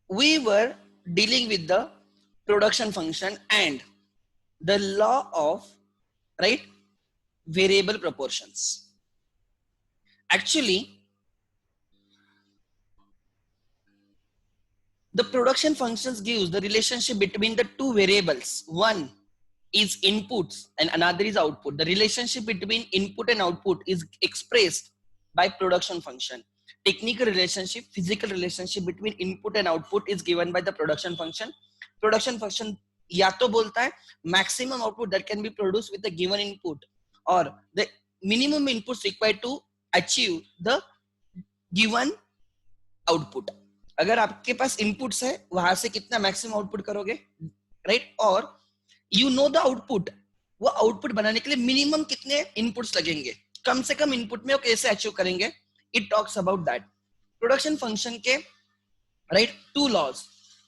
we were dealing with the production function and the law of, right, variable proportions. Actually, the production functions gives the relationship between the two variables. One is inputs and another is output. The relationship between input and output is expressed by production function. Technical relationship, physical relationship between input and output is given by the production function. Production function या तो बोलता है maximum output that can be produced with the given input or the minimum inputs required to achieve the given output. अगर आपके पास inputs है वहां से कितना मैक्सिमम आउटपुट करोगे, राइट, और यू नो द आउटपुट, वो आउटपुट बनाने के लिए मिनिमम कितने इनपुट्स लगेंगे, कम से कम इनपुट में वो कैसे अचीव करेंगे, it talks about that. Production function के, right, two laws,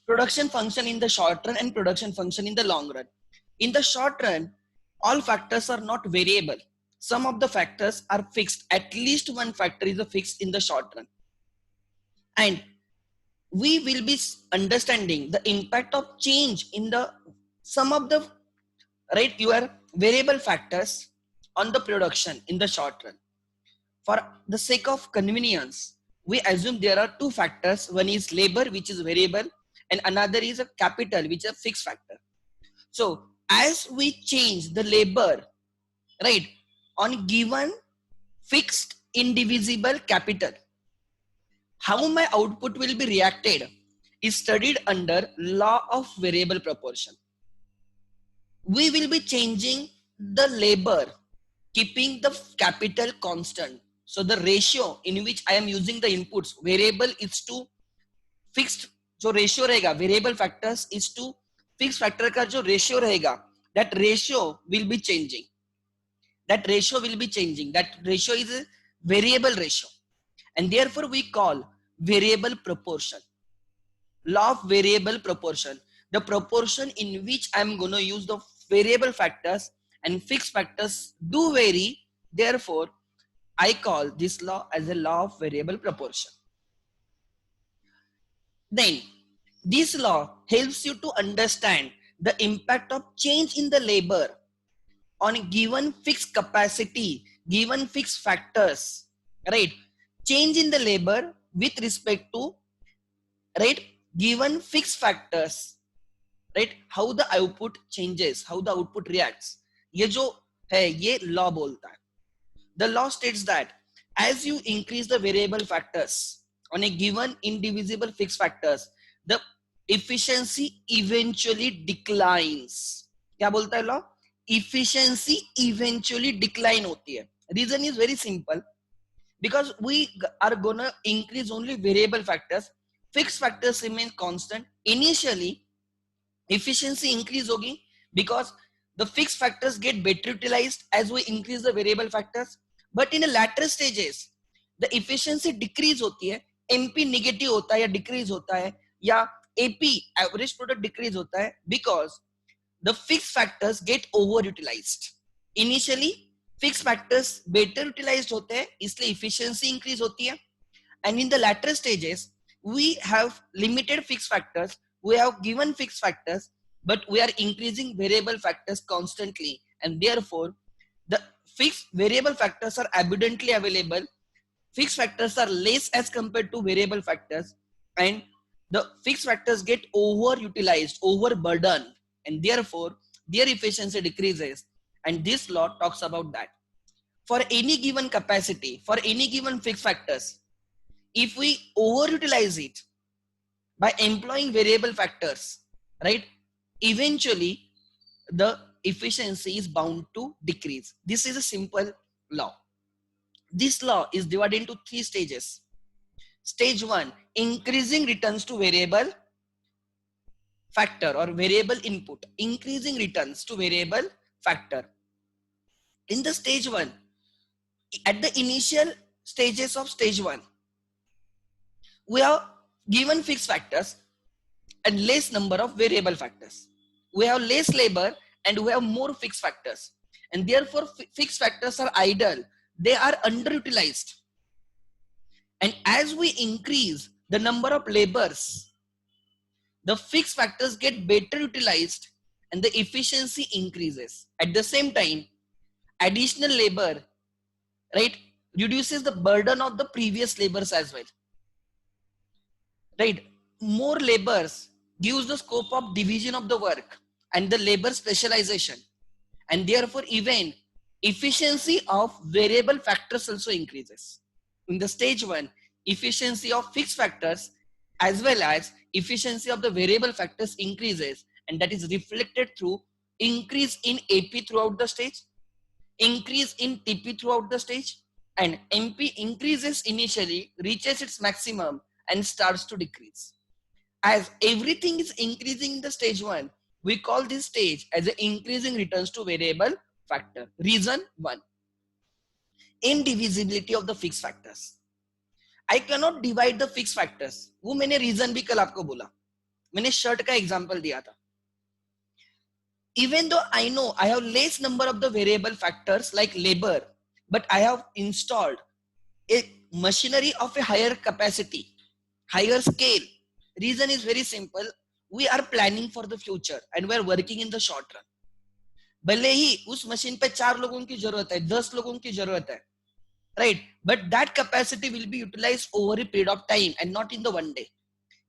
production function in the short run and production function in the long run. In the short run all factors are not variable, some of the factors are fixed, at least one factor is a fixed in the short run, and we will be understanding the impact of change in the some of the, right, your variable factors on the production in the short run. For the sake of convenience, we assume there are two factors. One is labor, which is variable, and another is a capital, which is a fixed factor. So as we change the labor, right, on given fixed indivisible capital, how my output will be reacted is studied under law of variable proportion. We will be changing the labor, keeping the capital constant. So the ratio in which I am using the inputs, variable is to fixed, जो ratio रहेगा variable factors is to fixed factor का जो ratio रहेगा, that ratio will be changing. That ratio will be changing. That ratio is a variable ratio, and therefore we call variable proportion. Law of variable proportion, the proportion in which I am going to use the variable factors and fixed factors do vary, therefore I call this law as a law of variable proportion. Then this law helps you to understand the impact of change in the labor on a given fixed capacity, given fixed factors, right? Change in the labor with respect to, right, given fixed factors, right? How the output changes, how the output reacts. ये जो है ये law बोलता है. The law states that as you increase the variable factors on a given indivisible fixed factors, the efficiency eventually declines. क्या बोलता है law? Efficiency eventually decline होती है. Reason is very simple, because we are gonna increase only variable factors, fixed factors remain constant. Initially efficiency increase होगी because the fixed factors get better utilized as we increase the variable factors, but in the latter stages the efficiency decrease होती है, MP negative होता है या decrease होता है या AP average product decrease होता है because the fixed factors get overutilized. Initially fixed factors better utilized होते हैं इसलिए efficiency increase होती है, and in the latter stages we have limited fixed factors, we have given fixed factors, but we are increasing variable factors constantly, and therefore the fixed variable factors are abundantly available, fixed factors are less as compared to variable factors, and the fixed factors get overutilized, overburdened, and therefore their efficiency decreases. And this law talks about that for any given capacity, for any given fixed factors, if we overutilize it by employing variable factors, right, eventually the efficiency is bound to decrease. This is a simple law. This law is divided into three stages. Stage one, increasing returns to variable factor or variable input, increasing returns to variable factor. In the stage one, at the initial stages of stage one, we have given fixed factors and less number of variable factors. We have less labor and we have more fixed factors, and therefore fixed factors are idle, they are underutilized. And as we increase the number of labors, the fixed factors get better utilized and the efficiency increases. At the same time, additional labor, right, reduces the burden of the previous labors as well, right? More labors gives the scope of division of the work and the labor specialization, and therefore even efficiency of variable factors also increases. In the stage 1, efficiency of fixed factors as well as efficiency of the variable factors increases, and that is reflected through increase in AP throughout the stage, increase in TP throughout the stage, and MP increases initially, reaches its maximum and starts to decrease. As everything is increasing in the stage 1, we call this stage as an increasing returns to variable factor. Reason 1, indivisibility of the fixed factors. I cannot divide the fixed factors. वो मैंने reason भी कल आपको बोला, मैंने shirt का example दिया था. Even though I know I have less number of the variable factors like labor, but I have installed a machinery of a higher capacity, higher scale. Reason is very simple. We are planning for the future and we are working in the short run. भले ही उस machine पे 4 लोगों की जरूरत है, 10 लोगों की जरूरत है, right? But that capacity will be utilized over a period of time and not in the one day.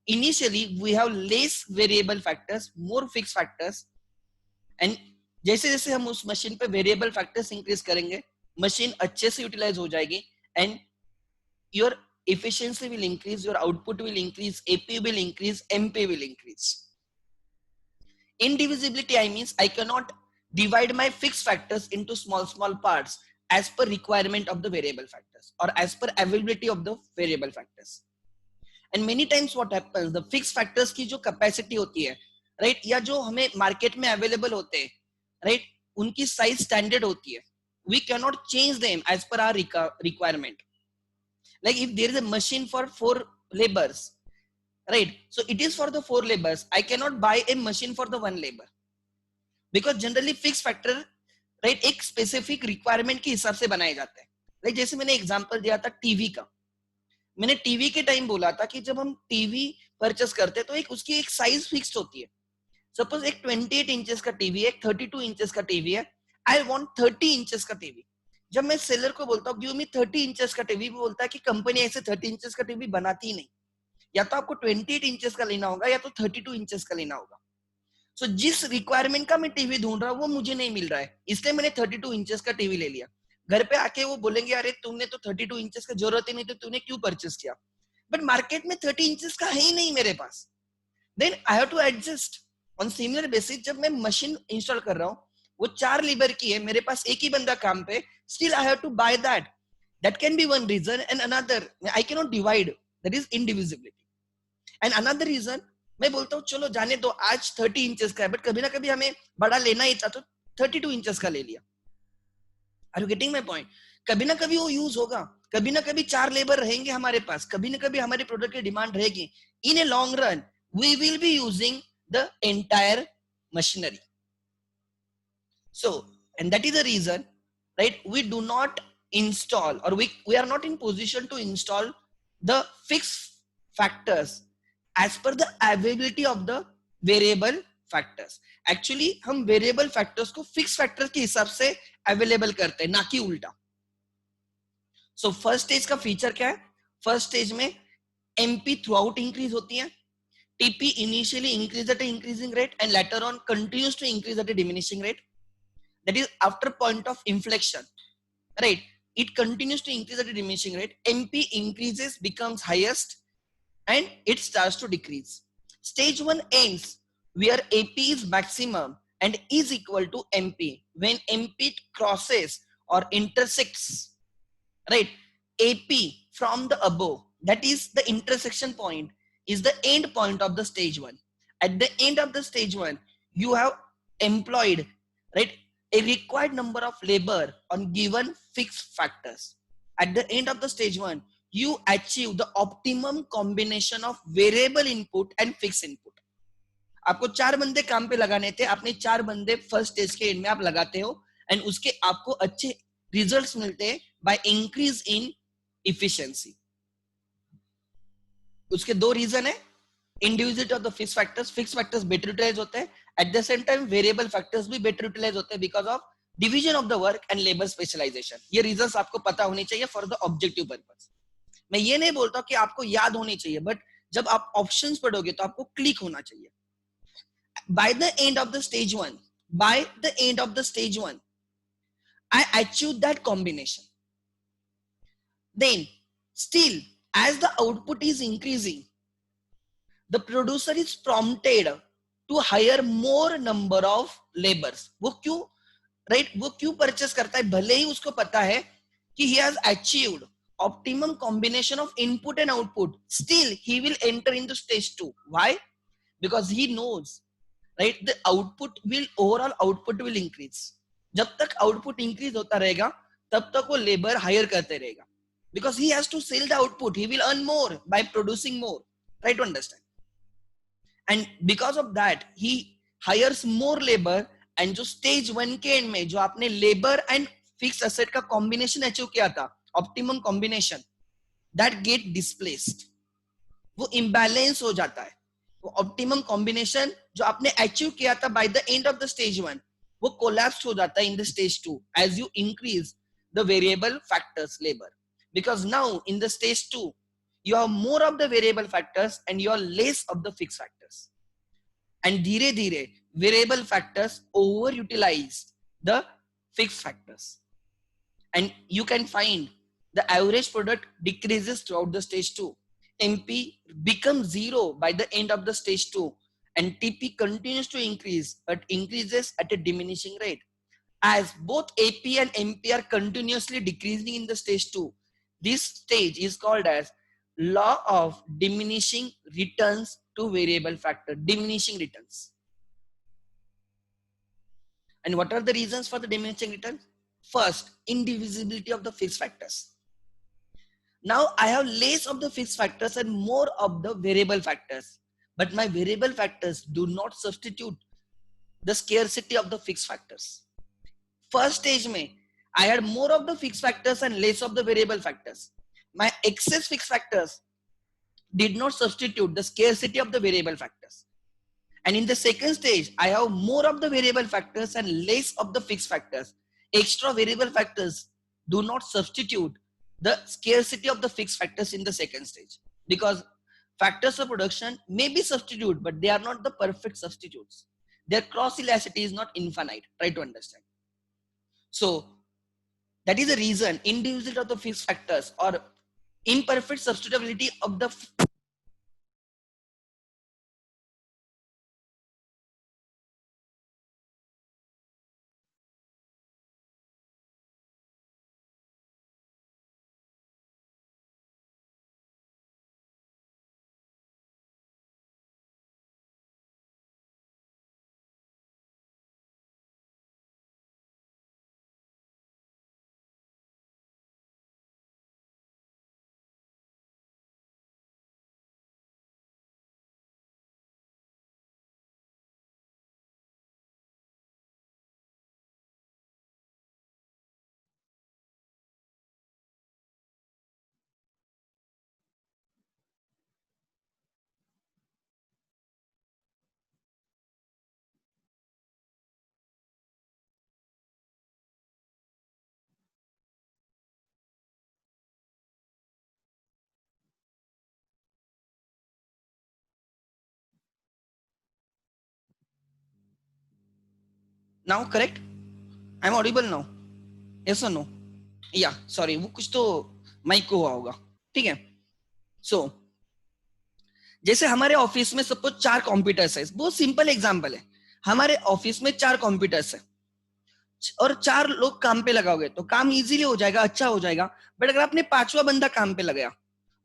Initially, we have less variable factors, more fixed factors, and जैसे जैसे हम उस मशीन पे वेरिएबल फैक्टर्स इंक्रीज करेंगे, machine अच्छे से utilise हो जाएगी and your efficiency will increase, your output will increase, AP will increase, MP will increase. Indivisibility, I means I cannot divide my fixed factors into small parts as per requirement of the variable factors or as per availability of the variable factors. And many times what happens, the fixed factors की जो capacity होती है, right, या जो हमें market में available होते हैं, right, उनकी size standard होती है. We cannot change them as per our requirement. Like if there is a machine for 4 labors, right, so it is for the 4 labors. I cannot buy a machine for the 1 labor because generally fixed factor, right, एक specific requirement के हिसाब से बनाए जाते हैं. Like जैसे मैंने example दिया था टीवी का, मैंने टीवी के टाइम बोला था कि जब हम टीवी परचेस करते हैं तो एक उसकी एक साइज फिक्स्ड होती है. सपोज एक 28 इंचेस का टीवी है, एक 32 इंचेस का टीवी है, आई वांट 30 इंचेस का टीवी. जब मैं सेलर को बोलता हूँ गिव मी 30 इंचेस का टीवी, वो बोलता है कि कंपनी ऐसे 30 इंचेस का टीवी बनाती ही नहीं, या तो आपको 28 इंचेस का लेना होगा या तो 32 इंचेस का लेना होगा. सो जिस रिक्वायरमेंट का मैं टीवी ढूंढ रहा हूँ वो मुझे नहीं मिल रहा है, इसलिए मैंने 32 इंचेस का टीवी ले लिया. घर पे आके वो बोलेंगे अरे तुमने तो 32 इंचेस का जरूरत ही नहीं तो तूने क्यों परचेस किया, बट मार्केट में 30 इंचेस का है ही नहीं मेरे पास. Then I have to adjust on similar basis. जब मैं मशीन इंस्टॉल कर रहा हूँ वो 4 लीवर की है, मेरे पास एक ही बंदा काम पे, still I have to buy that. That can be one reason. And another, I can not divide, that is indivisibility. And another reason, मैं बोलता हूँ चलो जाने दो आज 30 इंचेस का है, बट कभी ना कभी हमें बड़ा लेना ही था तो 32 इंचेस का ले लिया. Are you getting my point? कभी ना कभी वो यूज होगा, कभी ना कभी 4 लेबर रहेंगे हमारे पास, कभी ना कभी हमारे प्रोडक्ट की डिमांड रहेगी. In a long run we will be using the entire machinery. So, and that is the reason, right, we do not install or we are not in position to install the fixed factors as per the availability of the variable factors. Actually हम variable factors को fixed factors के हिसाब से available करते हैं, ना कि उल्टा. So first stage का feature क्या है? First stage में MP throughout increase होती है, TP initially increase at an increasing rate and later on continues to increase at a diminishing rate. That is after point of inflection, right, it continues to increase at a diminishing rate. MP increases, becomes highest, and it starts to decrease. Stage 1 ends where AP is maximum and is equal to MP. When MP crosses or intersects, right, AP from the above, that is the intersection point, is the end point of the stage 1. At the end of the stage 1, you have employed, right, a required number of labor on given fixed factors. At the end of the stage 1, you achieve the optimum combination of variable input and fixed input. आपको 4 बंदे काम पे लगाने थे, आपने 4 बंदे first stage के and में आप लगाते हो एंड उसके आपको अच्छे रिजल्ट्स मिलते हैं बाय इंक्रीज इन इफिशिएंसी. उसके 2 रीजन है. Individuality of the fix factors better utilise होते हैं, at the same time variable factors भी बेटर यूटिलाइज होते हैं because of division of the work and labour specialisation. ये रीजंस आपको पता होनी चाहिए फॉर द ऑब्जेक्टिव पर्पस. मैं ये नहीं बोलता कि आपको याद होनी चाहिए, बट जब आप ऑप्शंस पढ़ोगे तो आपको क्लिक होना चाहिए. By the end of the stage one, I achieved that combination. Then, still, as the output is increasing, the producer is prompted to hire more number of laborers. वो क्यों, right? वो क्यों purchase करता है? भले ही उसको पता है कि he has achieved optimum combination of input and output. Still, he will enter into stage 2. Why? Because he knows, right? The overall output will increase. जब तक output increase होता रहेगा, तब तक वो labor hire करते रहेगा. Because he has to sell the output, he will earn more by producing more. Try to understand. And because of that, he hires more labor. And जो stage 1 के end में जो आपने labor and fixed asset का combination achieve किया था, optimum combination, that get displaced. वो imbalance हो जाता है. वो optimum combination जो आपने achieve किया था by the end of the stage 1, वो collapse हो जाता है in the stage 2 as you increase the variable factors labor. Because now in the stage 2, you have more of the variable factors and you are less of the fixed factors. And धीरे धीरे variable factors overutilized the fixed factors. And you can find the average product decreases throughout the stage 2. MP becomes 0 by the end of the stage 2, and TP continues to increase but increases at a diminishing rate. As both AP and MP are continuously decreasing in the stage 2, this stage is called as law of diminishing returns to variable factor, diminishing returns. And what are the reasons for the diminishing returns? First, indivisibility of the fixed factors. Now I have less of the fixed factors and more of the variable factors, but my variable factors do not substitute the scarcity of the fixed factors. First stage mein, I had more of the fixed factors and less of the variable factors. My excess fixed factors did not substitute the scarcity of the variable factors. And in the second stage, I have more of the variable factors and less of the fixed factors. Extra variable factors do not substitute the scarcity of the fixed factors in the second stage, because factors of production may be substituted, but they are not the perfect substitutes. Their cross elasticity is not infinite. Try to understand. So that is the reason individuality of the fixed factors or imperfect substitutability of the now correct? I'm audible now? Yes or no? Yeah, sorry, वो कुछ तो mic को हुआ होगा. ठीक है. So जैसे हमारे ऑफिस में सपोज 4 कंप्यूटर्स है, बहुत सिंपल एग्जांपल है. हमारे ऑफिस में 4 कंप्यूटर्स है और 4 लोग काम पे लगाओगे तो काम इजीली हो जाएगा, अच्छा हो जाएगा. बट अगर आपने 5वां बंदा काम पे लगाया,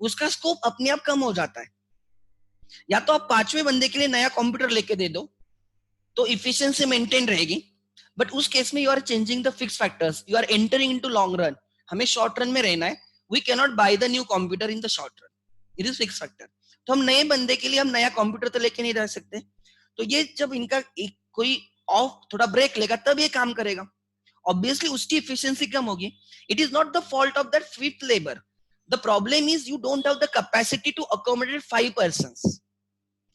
उसका स्कोप अपने आप कम हो जाता है. या तो आप 5वें बंदे के लिए नया कंप्यूटर लेके दे दो तो इफिशिएंसी मेंटेन रहेगी, बट उस केस में you are changing the fix factors, you are entering into long run. हमें शॉर्ट रन में रहना है. We can not buy the new computer in the short run. It is fix factor. तो हम नए बंदे के लिए हम नया कंप्यूटर तो लेके नहीं रह सकते. तो ये जब इनका कोई ऑफ थोड़ा ब्रेक लेगा तब ये काम करेगा. ऑब्वियसली उसकी इफिशिएंसी कम होगी. It is not the fault of that fifth labour. The problem is you don't have the capacity to accommodate 5 persons.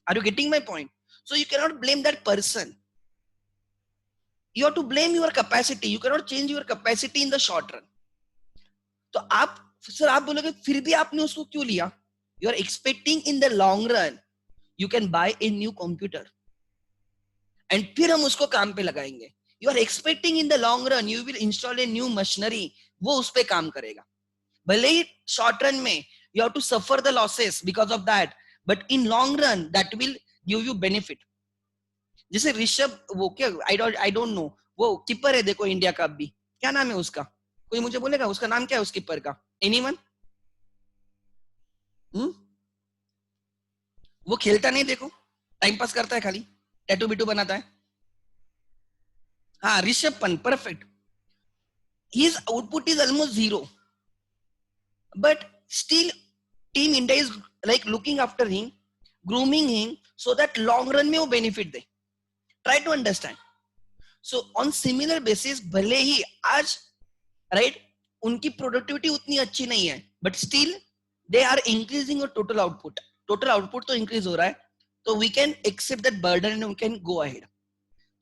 Are you getting my point? So you cannot blame that person. You have to blame your capacity. You cannot change your capacity in the short run. तो आप sir आप बोलोगे फिर भी आपने उसको क्यों लिया? You are expecting in the long run you can buy a new computer and फिर हम उसको काम पे लगाएंगे. You are expecting in the long run you will install a new machinery, वो उस पे काम करेगा. भले ही short run में you have to suffer the losses because of that, but in long run that will give you benefit. जैसे ऋषभ वो क्या आई डोंट नो, वो कीपर है देखो इंडिया का अभी, क्या नाम है उसका? कोई मुझे बोलेगा उसका नाम क्या है उस कीपर का? एनीवन? वो खेलता नहीं, देखो टाइम पास करता है, खाली टैटू बिटू बनाता है. हाँ, Rishabh Pant, perfect. His output is almost zero, but still team India is like looking after him, grooming him so that long run में वो benefit they. Try to understand. So on similar basis, भले ही आज right उनकी productivity उतनी अच्छी नहीं है, but still they are increasing your total output. Total output तो increase हो रहा है, तो we can accept that burden and we can go ahead.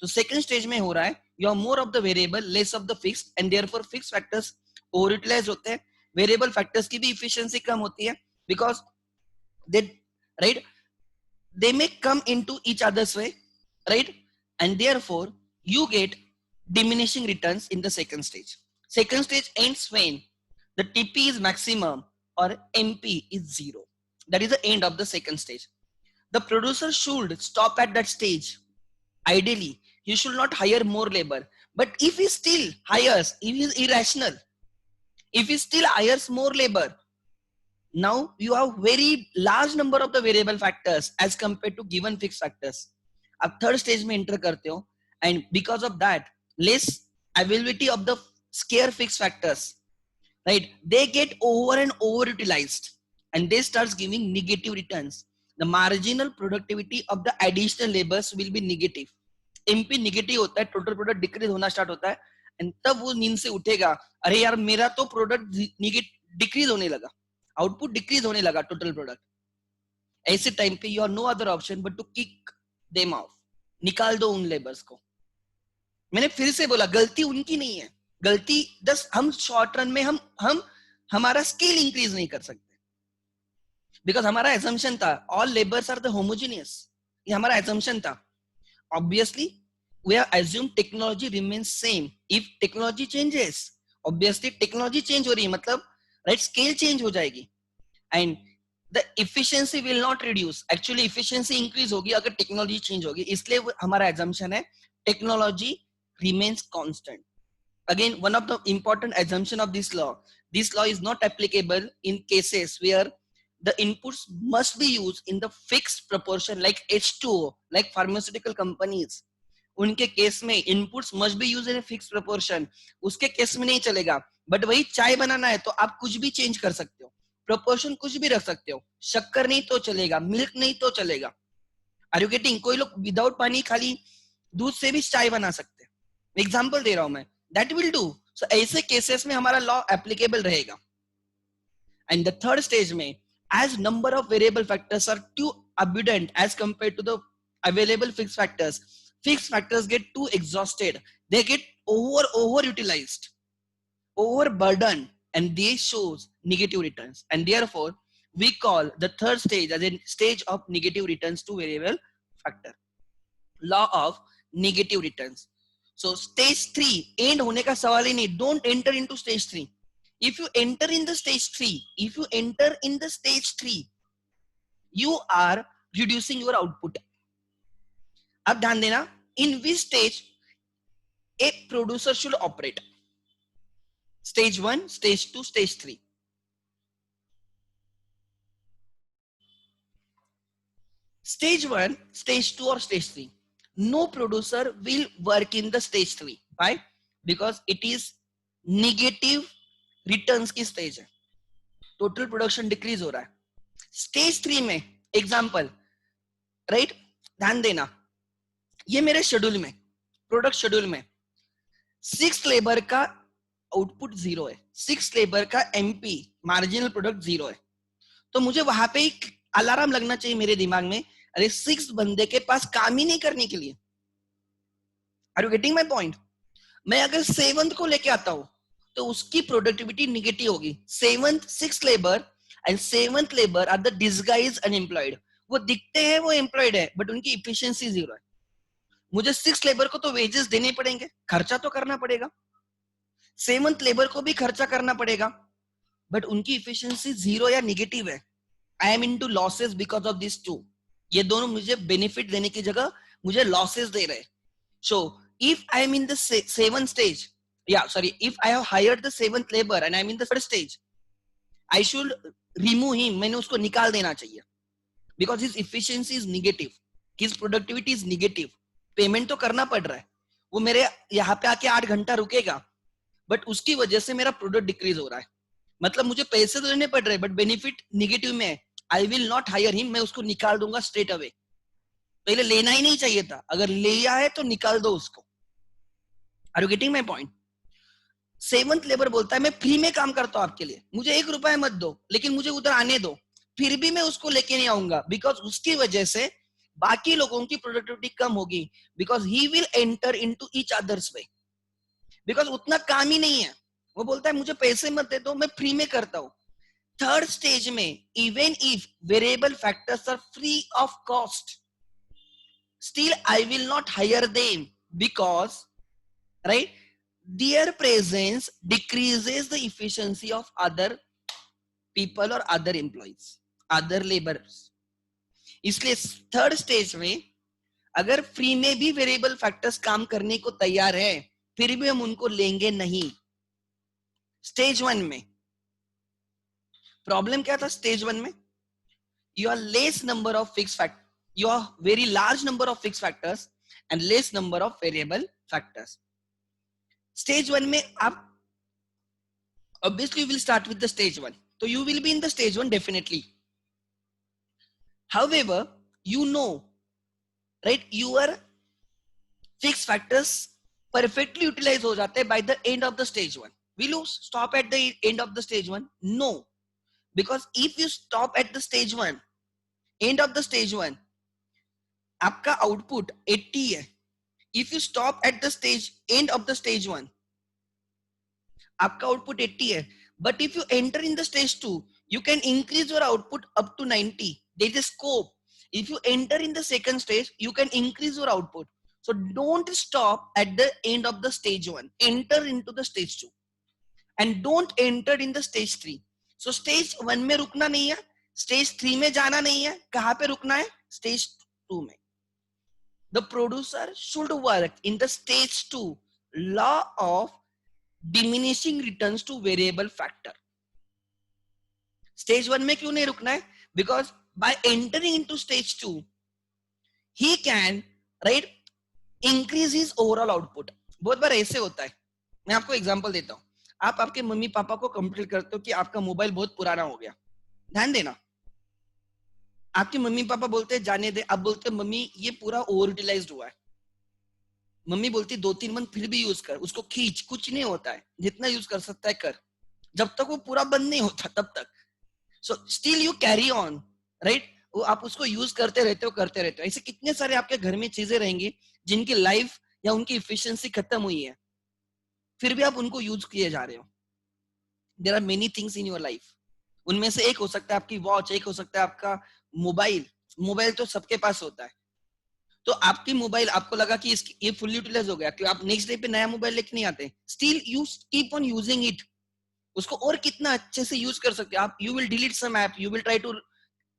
तो second stage में हो रहा है, you have more of the variable, less of the fixed, and therefore fixed factors overutilized होते हैं, variable factors की भी efficiency कम होती है, because they right they may come into each other's way, right, and therefore you get diminishing returns in the second stage. Second stage ends when the TP is maximum or MP is zero. That is the end of the second stage. The producer should stop at that stage. Ideally, he should not hire more labor. But if he still hires, if he is irrational, if he still hires more labor, now you have very large number of the variable factors as compared to given fixed factors. अब third stage में enter करते हो, and because of that, less availability of the scarce fixed factors, right? They get over and overutilized, and they starts giving negative returns. The marginal productivity of the additional labors will be negative. MP negative होता है, total product decrease होना start होता है, and तब वो नींद से उठेगा, अरे यार मेरा तो product decrease होने लगा, output decrease होने लगा, total product. ऐसे टाइम पे you have no other option but to kick them off. निकाल दो उन लेबर्स को. मैंने फिर से बोला गलती उनकी नहीं है, गलती बस हम शॉर्ट रन में हम हमारा स्केल इंक्रीज नहीं कर सकते, बिकॉज हमारा एजम्पशन था all labours are the homogeneous. ये हमारा एजम्पशन था. Obviously we have assumed technology remains same. If technology changes, obviously technology change हो रही है मतलब राइट स्केल चेंज हो जाएगी, and the efficiency will not reduce. Actually efficiency increase होगी अगर टेक्नोलॉजी चेंज होगी. इसलिए हमारा एजम्पशन है technology remains constant. Again, one of the important assumption of this law is not applicable in cases where the inputs must be used in the fixed proportion like H2O, like pharmaceutical companies. उनके case में inputs must be used in a fixed proportion. उसके case में नहीं चलेगा. But वही चाय बनाना है तो आप कुछ भी चेंज कर सकते हो, प्रोपोर्शन कुछ भी रख सकते हो. शक्कर नहीं तो चलेगा, मिल्क नहीं तो चलेगा. Are you getting? कोई लोग विदाउट पानी खाली दूध से भी चाय बना सकते. एग्जाम्पल दे रहा हूं मैं. That will do. सो ऐसे केसेस में हमारा लॉ एप्लीकेबल रहेगा. एंड द थर्ड स्टेज में as number of variable factors are too abundant as compared to the available fixed factors get too exhausted, they get overutilized, overburdened, and they shows negative returns, and therefore we call the third stage as a stage of negative returns to variable factor. Law of negative returns. So stage 3 end होने का सवाल ही नहीं. Don't enter into stage 3. If you enter in the stage 3, you are reducing your output. अब ध्यान देना, in which stage a producer should operate? Stage 1, stage 2, stage 3. Stage 1, stage 2 or stage 3. No producer will work in the stage 3. Why? Because it is negative returns की stage है. Total production decrease हो रहा है. Stage 3 में example, right? ध्यान देना, ये मेरे शेड्यूल में, प्रोडक्ट शेड्यूल में 6 लेबर का आउटपुट 0 है, 6 लेबर का एमपी मार्जिनल प्रोडक्ट 0 है. तो मुझे वहां पे एक अलार्म लगना चाहिए मेरे दिमाग में, अरे 6 बंदे के पास काम ही नहीं करने के लिए. Are you getting my point? मैं अगर 7th को लेके आता हूं तो उसकी प्रोडक्टिविटी निगेटिव होगी. 6th labour and 7th labour are the disguise unemployed. वो दिखते हैं वो एम्प्लॉयड है बट उनकी इफिशियंसी 0 है. मुझे 6th लेबर को तो वेजेस देने पड़ेंगे, खर्चा तो करना पड़ेगा. 7th लेबर को भी खर्चा करना पड़ेगा बट उनकी इफिशियंसी 0 या निगेटिव है. I am into losses because of this two. ये दोनों मुझे बेनिफिट देने की जगह मुझे लॉसेस दे रहे हैं. So if I am in the 7th stage, if I have hired the 7th labor and I am in the 1st stage, I should remove him. मैंने उसको निकाल देना चाहिए because his efficiency is negative, his productivity is negative. Payment तो करना पड़ रहा है, वो मेरे यहाँ पे आके 8 घंटा रुकेगा बट उसकी वजह से मेरा प्रोडक्ट डिक्रीज हो रहा है. मतलब मुझे पैसे तो देने पड़ रहे हैं बट बेनिफिट निगेटिव में है. आई विल नॉट हायर हिम, मैं उसको निकाल दूंगा स्ट्रेट अवे. पहले लेना ही नहीं चाहिए था, अगर लिया है तो निकाल दो उसको. Are you getting my point? 7th labour बोलता है मैं फ्री में काम करता हूं आपके लिए, मुझे 1 रुपया मत दो लेकिन मुझे उधर आने दो. फिर भी मैं उसको लेके नहीं आऊंगा बिकॉज उसकी वजह से बाकी लोगों की प्रोडक्टिविटी कम होगी because he will enter into each others way. Because उतना काम ही नहीं है. वो बोलता है मुझे पैसे मत दे दो, मैं फ्री में करता हूं. 3rd स्टेज में even if variable factors are free of cost, still I will not hire them because, right, their presence decreases the efficiency of other people or other employees, other laborers. इसलिए 3rd stage में अगर free में भी variable factors काम करने को तैयार है फिर भी हम उनको लेंगे नहीं. स्टेज 1 में प्रॉब्लम क्या था? स्टेज 1 में you are less number of fixed factors, you are very large number of fixed factors and less number of variable factors. Stage 1 में आप obviously you will start with the stage 1, so you will be in the stage 1 definitely. However, you know, right, your fixed factors perfectly utilized हो जाते हैं by the end of the stage 1. Will you stop at the end of the stage 1? No, because if you stop at the stage 1, end of the stage 1, आपका output 80 है. If you stop at the stage end of the stage 1, आपका output 80 है. But if you enter in the stage 2, you can increase your output up to 90. There is a scope. If you enter in the second stage, you can increase your output. So don't stop at the end of the stage 1. Enter into the stage 2. And don't enter in the stage 3. So stage 1 में रुकना नहीं है, stage 3 में जाना नहीं है. कहाँ पे रुकना है? Stage 2 में. The producer should work in the stage 2 law of diminishing returns to variable factor. Stage 1 में क्यों नहीं रुकना है? Because by entering into stage 2, he can, right, increase his overall output. बहुत बार ऐसे होता है. मैं आपको एग्जांपल देता हूँ. आप आपके मम्मी पापा को कंप्लेंट करते हो कि आपका मोबाइल बहुत पुराना हो गया. ध्यान देना, आपके मम्मी पापा बोलते हैं जाने दे, आप बोलते हैं मम्मी ये पूरा ओवर यूटिलाइज्ड हुआ है. मम्मी बोलती 2-3 मंथ फिर भी यूज कर, उसको खींच, कुछ नहीं होता है, जितना यूज कर सकता है कर, जब तक वो पूरा बंद नहीं होता तब तक. So still you carry on, right. वो आप उसको यूज करते रहते हो. ऐसे कितने सारे आपके घर में चीजें रहेंगी जिनकी लाइफ या उनकी इफिशियंसी खत्म हुई है, फिर भी आप उनको यूज किए जा रहे हो. There are many things in your life. उनमें से एक हो सकता है आपकी वॉच, एक हो सकता है आपका मोबाइल. मोबाइल तो सबके पास होता है. तो आपकी मोबाइल आपको लगा कि ये फुल यूटिलाइज हो गया, कि आप नेक्स्ट डे पे नया मोबाइल लेके नहीं आते. Still you keep on using it. उसको और कितना अच्छे से यूज कर सकते हैं आप. You will delete some app, you will try to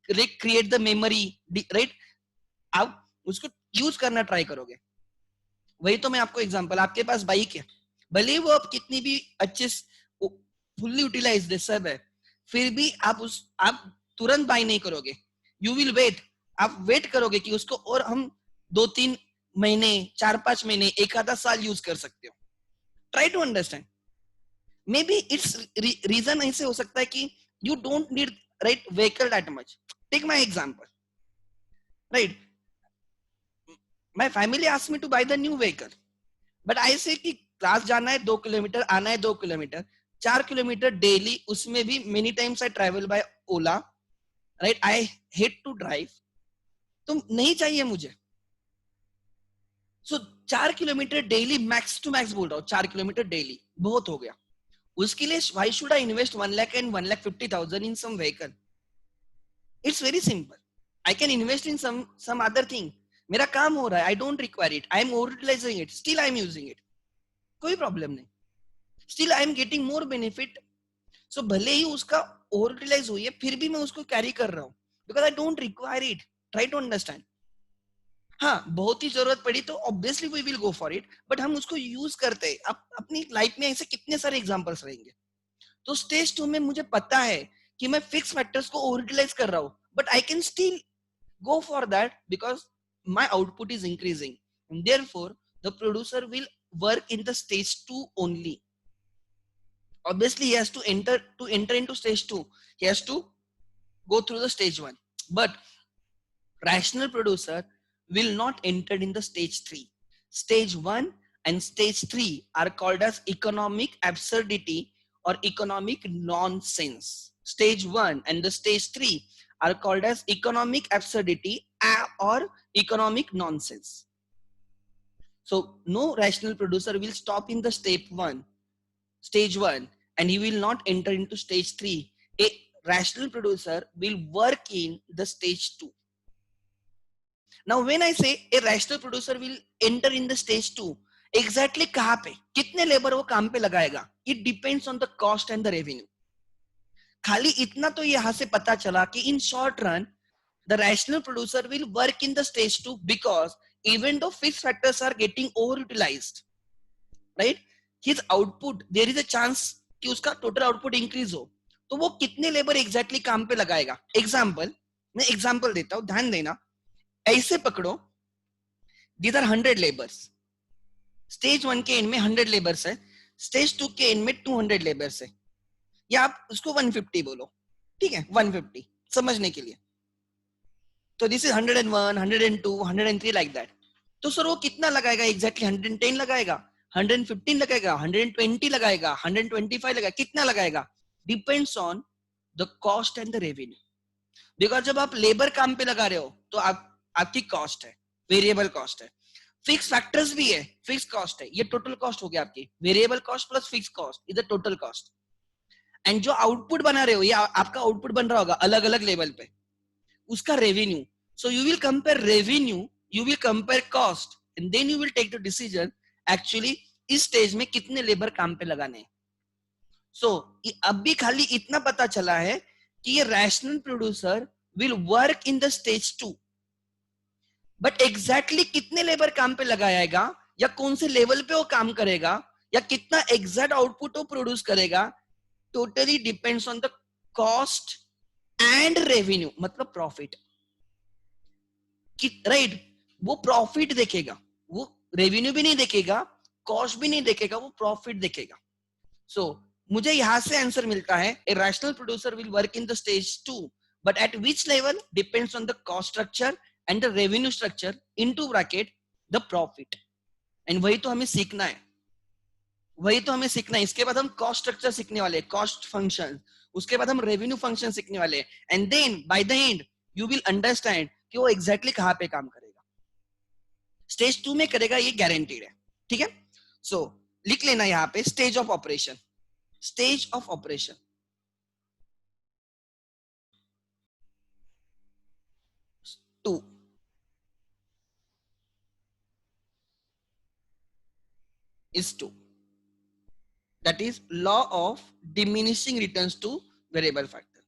create the memory, right. आप उसको यूज करना ट्राई करोगे. वही तो मैं आपको एग्जांपल, आपके पास बाइक है, भले वो आप कितनी भी अच्छे फुल्ली यूटिलाइज्ड सब है, फिर भी आप तुरंत बाय नहीं करोगे. You will wait. आप वेट करोगे कि उसको और हम 2-3 महीने, 4-5 महीने, एक आधा साल यूज कर सकते हो. Try to understand. Maybe its reason ऐसे हो सकता है कि you don't need, right, vehicle that much. Take my example, right. My family asked me to buy the new vehicle, but I say कि class जाना है 2 kilometre, आना है 2 किलोमीटर, 4 किलोमीटर डेली, उसमें भी many times I travel by Ola, right. I hate to drive. तो नहीं चाहिए मुझे। So 4 kilometre daily, max to max बोल रहा हूँ, 4 किलोमीटर डेली बहुत हो गया। उसके लिए why should I invest 1 lakh and 1,50,000 in some vehicle? It's very simple. I can invest in some other thing. मेरा काम हो रहा है, I don't require it, I am overutilizing it, still I am using it, कोई problem नहीं, still I am getting more benefit. So भले ही उसका overutilize हुई है, फिर भी मैं उसको कैरी कर रहा हूँ, because I don't require it. Try to understand. हाँ, बहुत ही जरूरत पड़ी तो obviously we will go for it, but हम उसको यूज करते हैं। अपनी लाइफ में ऐसे कितने सारे एग्जांपल्स रहेंगे। तो स्टेज 2 में मुझे पता है कि मैं फिक्स फैक्टर्स को ओवर यूटिलाइज कर रहा हूँ, but I can still go for that because my output is increasing, and therefore the producer will work in the stage 2 only. Obviously he has to enter into stage 2, he has to go through the stage 1, but rational producer will not enter in the stage 3. Stage 1 and stage 3 are called as economic absurdity or economic nonsense. Stage 1 and the stage 3 are called as economic absurdity or economic nonsense. So no rational producer will stop in the stage 1, and he will not enter into stage 3. A rational producer will work in the stage 2. Now when I say a rational producer will enter in the stage 2, exactly कहाँ पे, कितने labour वो काम पे लगाएगा? It depends on the cost and the revenue. खाली इतना तो यहाँ से पता चला कि in short run the rational producer will work in the stage 2 because even though fixed factors are getting overutilized, right, his output, there is a chance कि उसका total output increase हो, तो वो कितने लेबर exactly काम पे लगाएगा? Example, मैं example देता हूँ, ध्यान देना। ऐसे पकड़ो, these are 100 लेबर्स, स्टेज 1 के एंड में 100 लेबर्स है, स्टेज 2 के एंड में 200 लेबर्स है, या आप उसको 150 बोलो, ठीक है, 150 समझने के लिए। तो दिस इज 101, 102, 103 लाइक दैट। तो सर वो कितना लगाएगा एग्जैक्टली? 110 लगाएगा, 115 लगाएगा, 120 लगाएगा, 125 लगाएगा, कितना लगाएगा? Depends on the cost and the revenue. Because जब आप लेबर काम पे लगा रहे हो तो आपकी कॉस्ट है, वेरिएबल कॉस्ट है, फिक्स फैक्टर्स भी है, फिक्स कॉस्ट है, ये टोटल कॉस्ट हो गया आपकी, variable cost plus fix cost is the total cost. And जो आउटपुट बना रहे हो, ये आपका आउटपुट बन रहा होगा अलग अलग लेवल पे, उसका revenue. So you will compare revenue, you will compare cost, and then you will take the decision actually इस स्टेज में कितने लेबर काम पे लगाने हैं। सो अब भी खाली इतना पता चला है कि ये rational producer will work in the stage 2, but exactly कितने लेबर काम पे लगाएगा या कौन से लेवल पे वो काम करेगा या कितना एग्जैक्ट आउटपुट वो प्रोड्यूस करेगा, totally depends on the cost and revenue, मतलब प्रॉफिट, राइट। वो प्रॉफिट देखेगा, वो रेवेन्यू भी नहीं देखेगा, कॉस्ट भी नहीं देखेगा, वो प्रॉफिट देखेगा। सो मुझे यहां से आंसर मिलता है, a rational producer will work in the stage 2, but at which level depends on the cost structure and the revenue structure into bracket the profit. And वही तो हमें सीखना है, वही तो हमें सीखना है। इसके बाद हम कॉस्ट स्ट्रक्चर सीखने वाले, कॉस्ट फंक्शन, उसके बाद हम रेवेन्यू फंक्शन सीखने वाले, and then by the end you will understand कि वो एग्जैक्टली कहां पे काम करेगा। स्टेज 2 में करेगा, ये गारंटीड है, ठीक है। सो लिख लेना यहां पे stage of operation, stage of operation. Two is 2, that is law of diminishing returns to variable factor.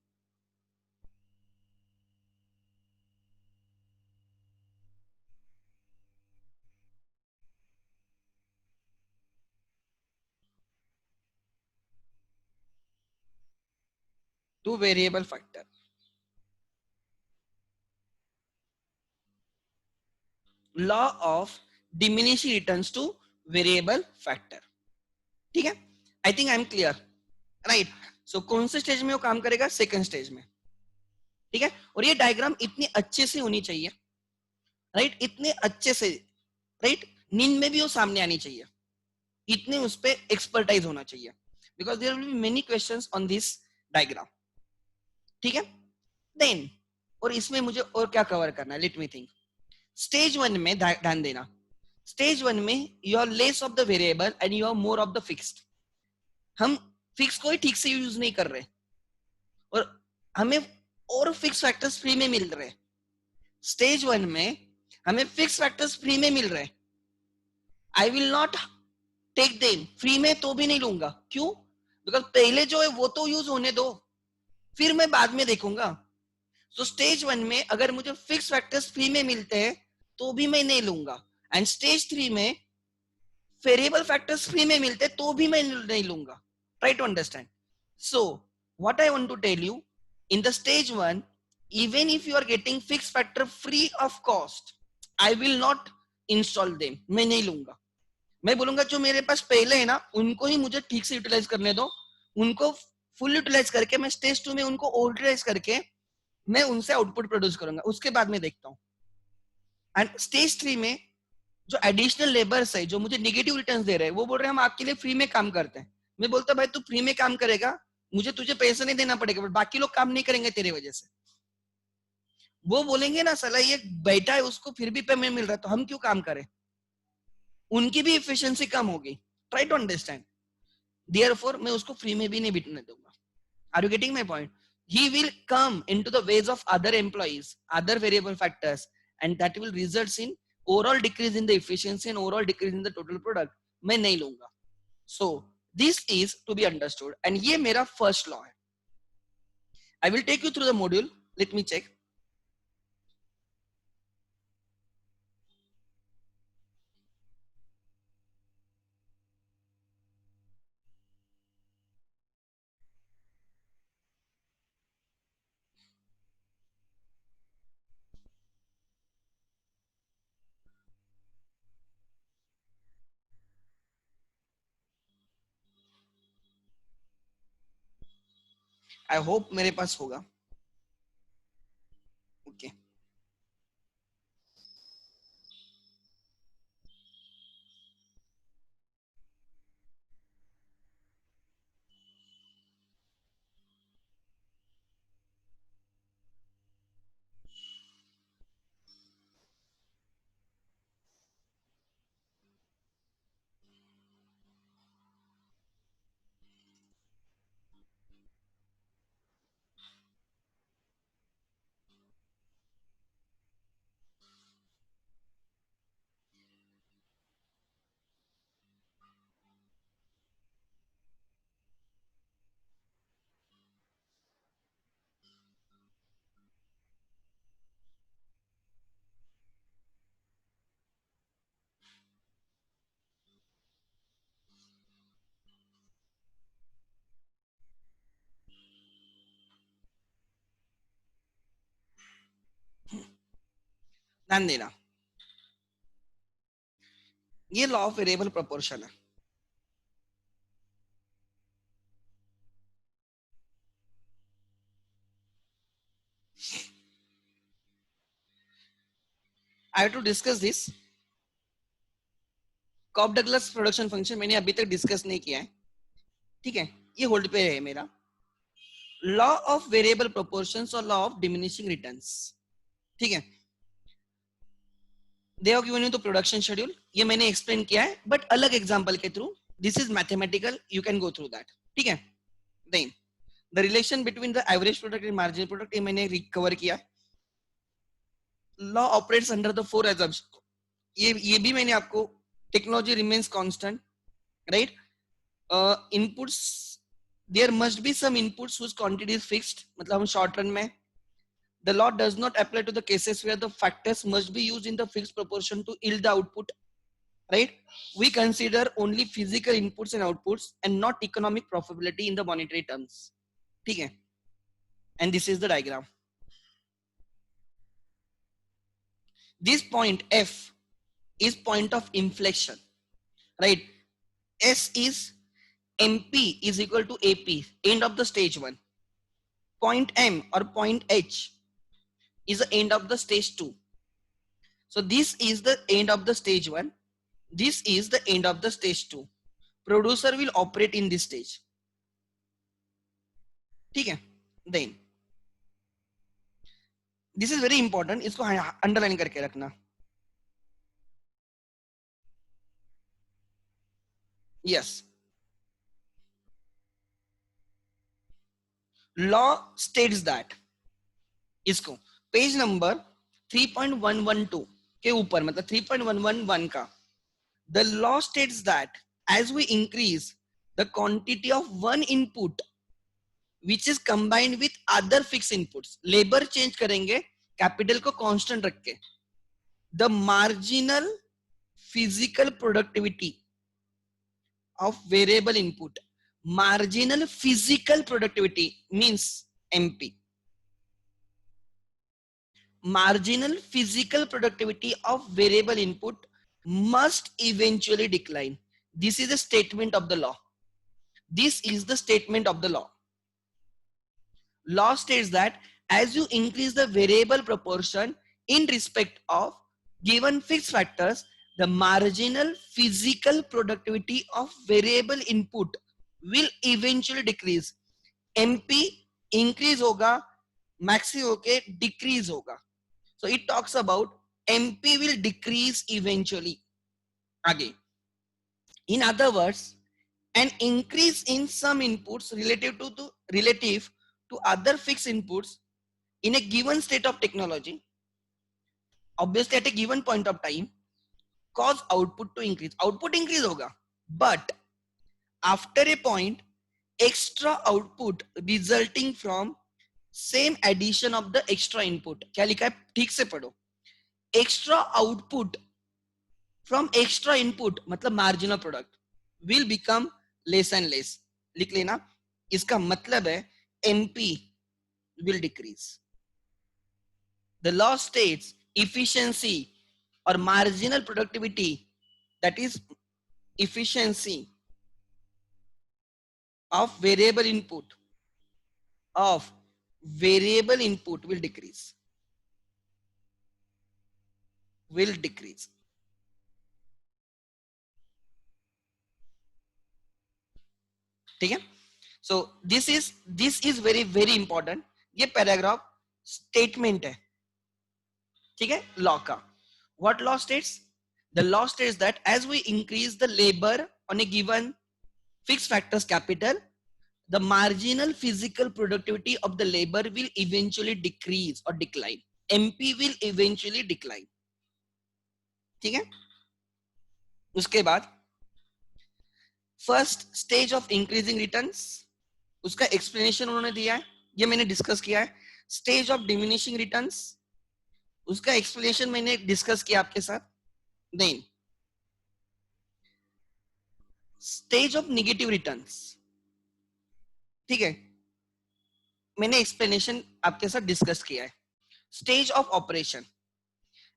To variable factor, law of diminishing returns to variable factor, ठीक है। I think I am clear, right. So कौन से stage में वो काम करेगा? Second stage में, ठीक है। और ये डायग्राम इतनी अच्छे से होनी चाहिए, राइट, इतने अच्छे से, राइट, नींद में भी वो सामने आनी चाहिए, इतने उस पे एक्सपर्टाइज होना चाहिए, because there will be many questions on this diagram, ठीक है। देन और इसमें मुझे और क्या कवर करना है, let me think. Stage one में ध्यान देना, स्टेज वन में you are less of the variable and you are more of the fixed. हम फिक्स को ही ठीक से यूज नहीं कर रहे और हमें और फिक्स फैक्टर्स फ्री में मिल रहे. स्टेज वन में हमें फिक्स फैक्टर्स फ्री में मिल रहे. I will not take them free में, तो भी नहीं लूंगा. क्यों? बिकॉज पहले जो है वो तो यूज होने दो, फिर मैं बाद में देखूंगा. तो स्टेज वन में अगर मुझे फिक्स फैक्टर्स फ्री में मिलते हैं तो भी मैं नहीं लूंगा. एंड स्टेज थ्री में वेरिएबल फैक्टर्स फ्री में मिलते तो भी मैं नहीं लूंगा. Try to understand. So what I want to tell you, in the stage one, even if you are getting fixed factor free of cost, I will not install them. मैं नहीं लूंगा. मैं बोलूंगा जो मेरे पास पहले है ना उनको ही मुझे ठीक से यूटिलाइज करने दो. उनको फुल यूटिलाइज करके मैं स्टेज टू में उनको यूटिलाइज करके मैं उनसे आउटपुट प्रोड्यूस करूंगा. उसके बाद में देखता हूँ. एंड स्टेज थ्री में जो एडिशनल लेबर्स है जो मुझे नेगेटिव रिटर्न्स दे रहे हैं, वो बोल रहे हैं हम आपके लिए फ्री में काम करते हैं. मैं बोलता भाई तू फ्री में काम करेगा, मुझे तुझे पैसा नहीं देना पड़ेगा, बट बाकी लोग काम नहीं करेंगे तेरे वजह से. वो बोलेंगे ना साला ये बैठा है उसको फिर भी पेमेंट मिल रहा है तो हम क्यों काम करें. उनकी भी एफिशिएंसी कम होगी. Try to understand. देयरफॉर मैं उसको फ्री में भी नहीं बिकने दूंगा. Are you getting my point? He will come into the ways of other employees, other variable factors, and that will result in overall decrease in the efficiency and overall decrease in the total product. मैं नहीं लूंगा. So this is to be understood, and ये मेरा first law है. I will take you through the module. Let me check. I hope मेरे पास होगा. Okay. ध्यान देना, ये लॉ ऑफ वेरिएबल प्रोपोर्शन है. I have to discuss this. Cobb Douglas production function मैंने अभी तक डिस्कस नहीं किया है. ठीक है, ये होल्ड पे है मेरा. लॉ ऑफ वेरिएबल प्रोपोर्शंस और लॉ ऑफ डिमिनिशिंग रिटर्न्स. ठीक है, they have given you the production schedule. ये मैंने एक्सप्लेन किया है बट अलग एग्जांपल के through. This is mathematical, you can go through that. ठीक है. Then the relation between the average product and marginal product, ये मैंने रिकवर किया. Law operates under the four assumptions. ये भी मैंने आपको, technology remains constant, right. Inputs, there must be some inputs whose quantity is fixed. मतलब हम short run में, the law does not apply to the cases where the factors must be used in the fixed proportion to yield the output, right. We consider only physical inputs and outputs and not economic profitability in the monetary terms. ठीक है. And this is the diagram. This point F is point of inflection, right. S is MP is equal to AP, end of the stage one. Point M or point H is the end of the stage two. So this is the end of the stage one. This is the end of the stage two. Producer will operate in this stage. ठीक है. Then this is very important, इसको underline करके रखना. Yes, law states that, इसको page number 3.112 के ऊपर, मतलब 3.111 का, the law states that as we increase the quantity of one input which is combined with other fixed inputs, labor change करेंगे capital को constant रख के, the marginal physical productivity of variable input, marginal physical productivity means MP, marginal physical productivity of variable input must eventually decline. This is a statement of the law. This is the statement of the law. Law states that as you increase the variable proportion in respect of given fixed factors, the marginal physical productivity of variable input will eventually decrease. MP increase होगा, maxi होके decrease होगा. So it talks about MP will decrease eventually. Again, in other words, an increase in some inputs relative to other fixed inputs in a given state of technology, obviously at a given point of time, cause output to increase. Output increase होगा, but after a point, extra output resulting from same addition of the extra input. क्या लिखा है, ठीक से पढ़ो. Extra output from extra input मतलब marginal product will become less and less. लिख लेना, इसका मतलब है MP will decrease. The law states efficiency or marginal productivity, that is efficiency of variable input will decrease. ठीक है. So this is very very important. ये paragraph statement है, ठीक है, लॉ का. What law states? The law states that as we increase the labour on a given fix factors capital, the marginal physical productivity of the labor will eventually decrease or decline. MP will eventually decline. ठीक है. उसके बाद first stage of increasing returns, उसका explanation उन्होंने दिया है, ये मैंने डिस्कस किया है. स्टेज ऑफ डिमिनिशिंग रिटर्न्स, उसका एक्सप्लेनेशन मैंने डिस्कस किया आपके साथ. Then stage of negative returns, ठीक है, मैंने एक्सप्लेनेशन आपके साथ डिस्कस किया है. Stage of operation,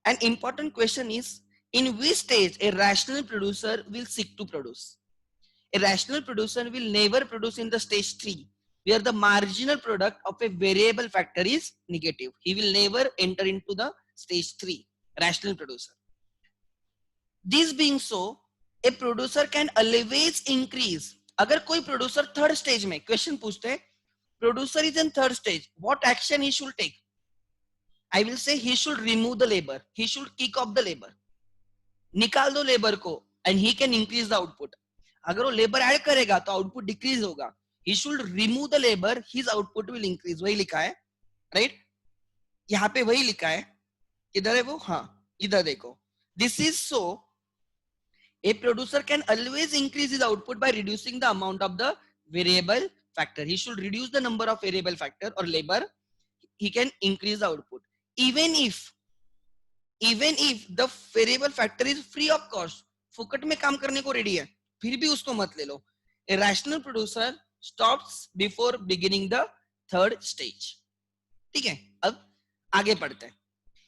an important question is in which stage a rational producer will seek to produce. A rational producer will never produce in the stage 3 where the marginal product of a variable factor is negative. He will never enter into the stage 3, rational producer. This being so, a producer can always increase. अगर कोई producer third stage में, question पूछते हैं, producer is in third stage, what action he should take? I will say he should remove the labor. He should kick off the labor. निकाल दो labor को and he can increase the output. अगर वो labor add करेगा तो output decrease होगा. He should remove the labor, his output will increase. वही लिखा है, right? यहाँ पे वही लिखा है. इधर है वो, हाँ, इधर देखो. This is so, a producer can always increase his output by reducing the amount of the variable factor. He should reduce the number of variable factor or labor. He can increase the output. Even if the variable factor is free of cost, फुकट में काम करने को ready है, फिर भी उसको मत ले लो. A rational producer stops before beginning the third stage. ठीक है, अब आगे पढ़ते हैं.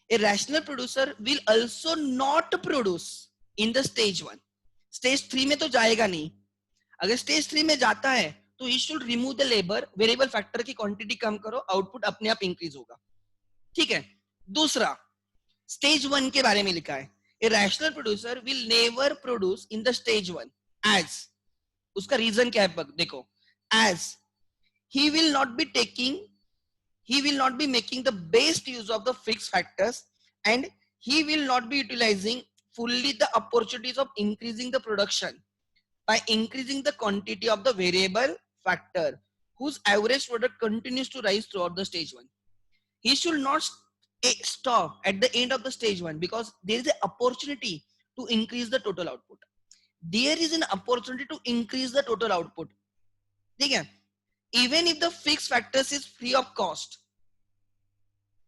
A rational producer will also not produce in the stage 1. Stage 3 में तो जाएगा नहीं. अगर stage 3 में जाता है तो he should remove the labor, variable factor की quantity कम करो, output अपने आप increase होगा. ठीक है. दूसरा, स्टेज 1 के बारे में लिखा है, a rational producer will never produce in the stage 1 as, उसका रीजन क्या है देखो, as he will not be taking he will not be making the best use of the fixed factors, and he will not be utilizing fully the opportunities of increasing the production by increasing the quantity of the variable factor whose average product continues to rise throughout the stage 1. He should not stop at the end of the stage 1 because there is an opportunity to increase the total output. There is an opportunity to increase the total output. ठीक है? Even if the fixed factors is free of cost,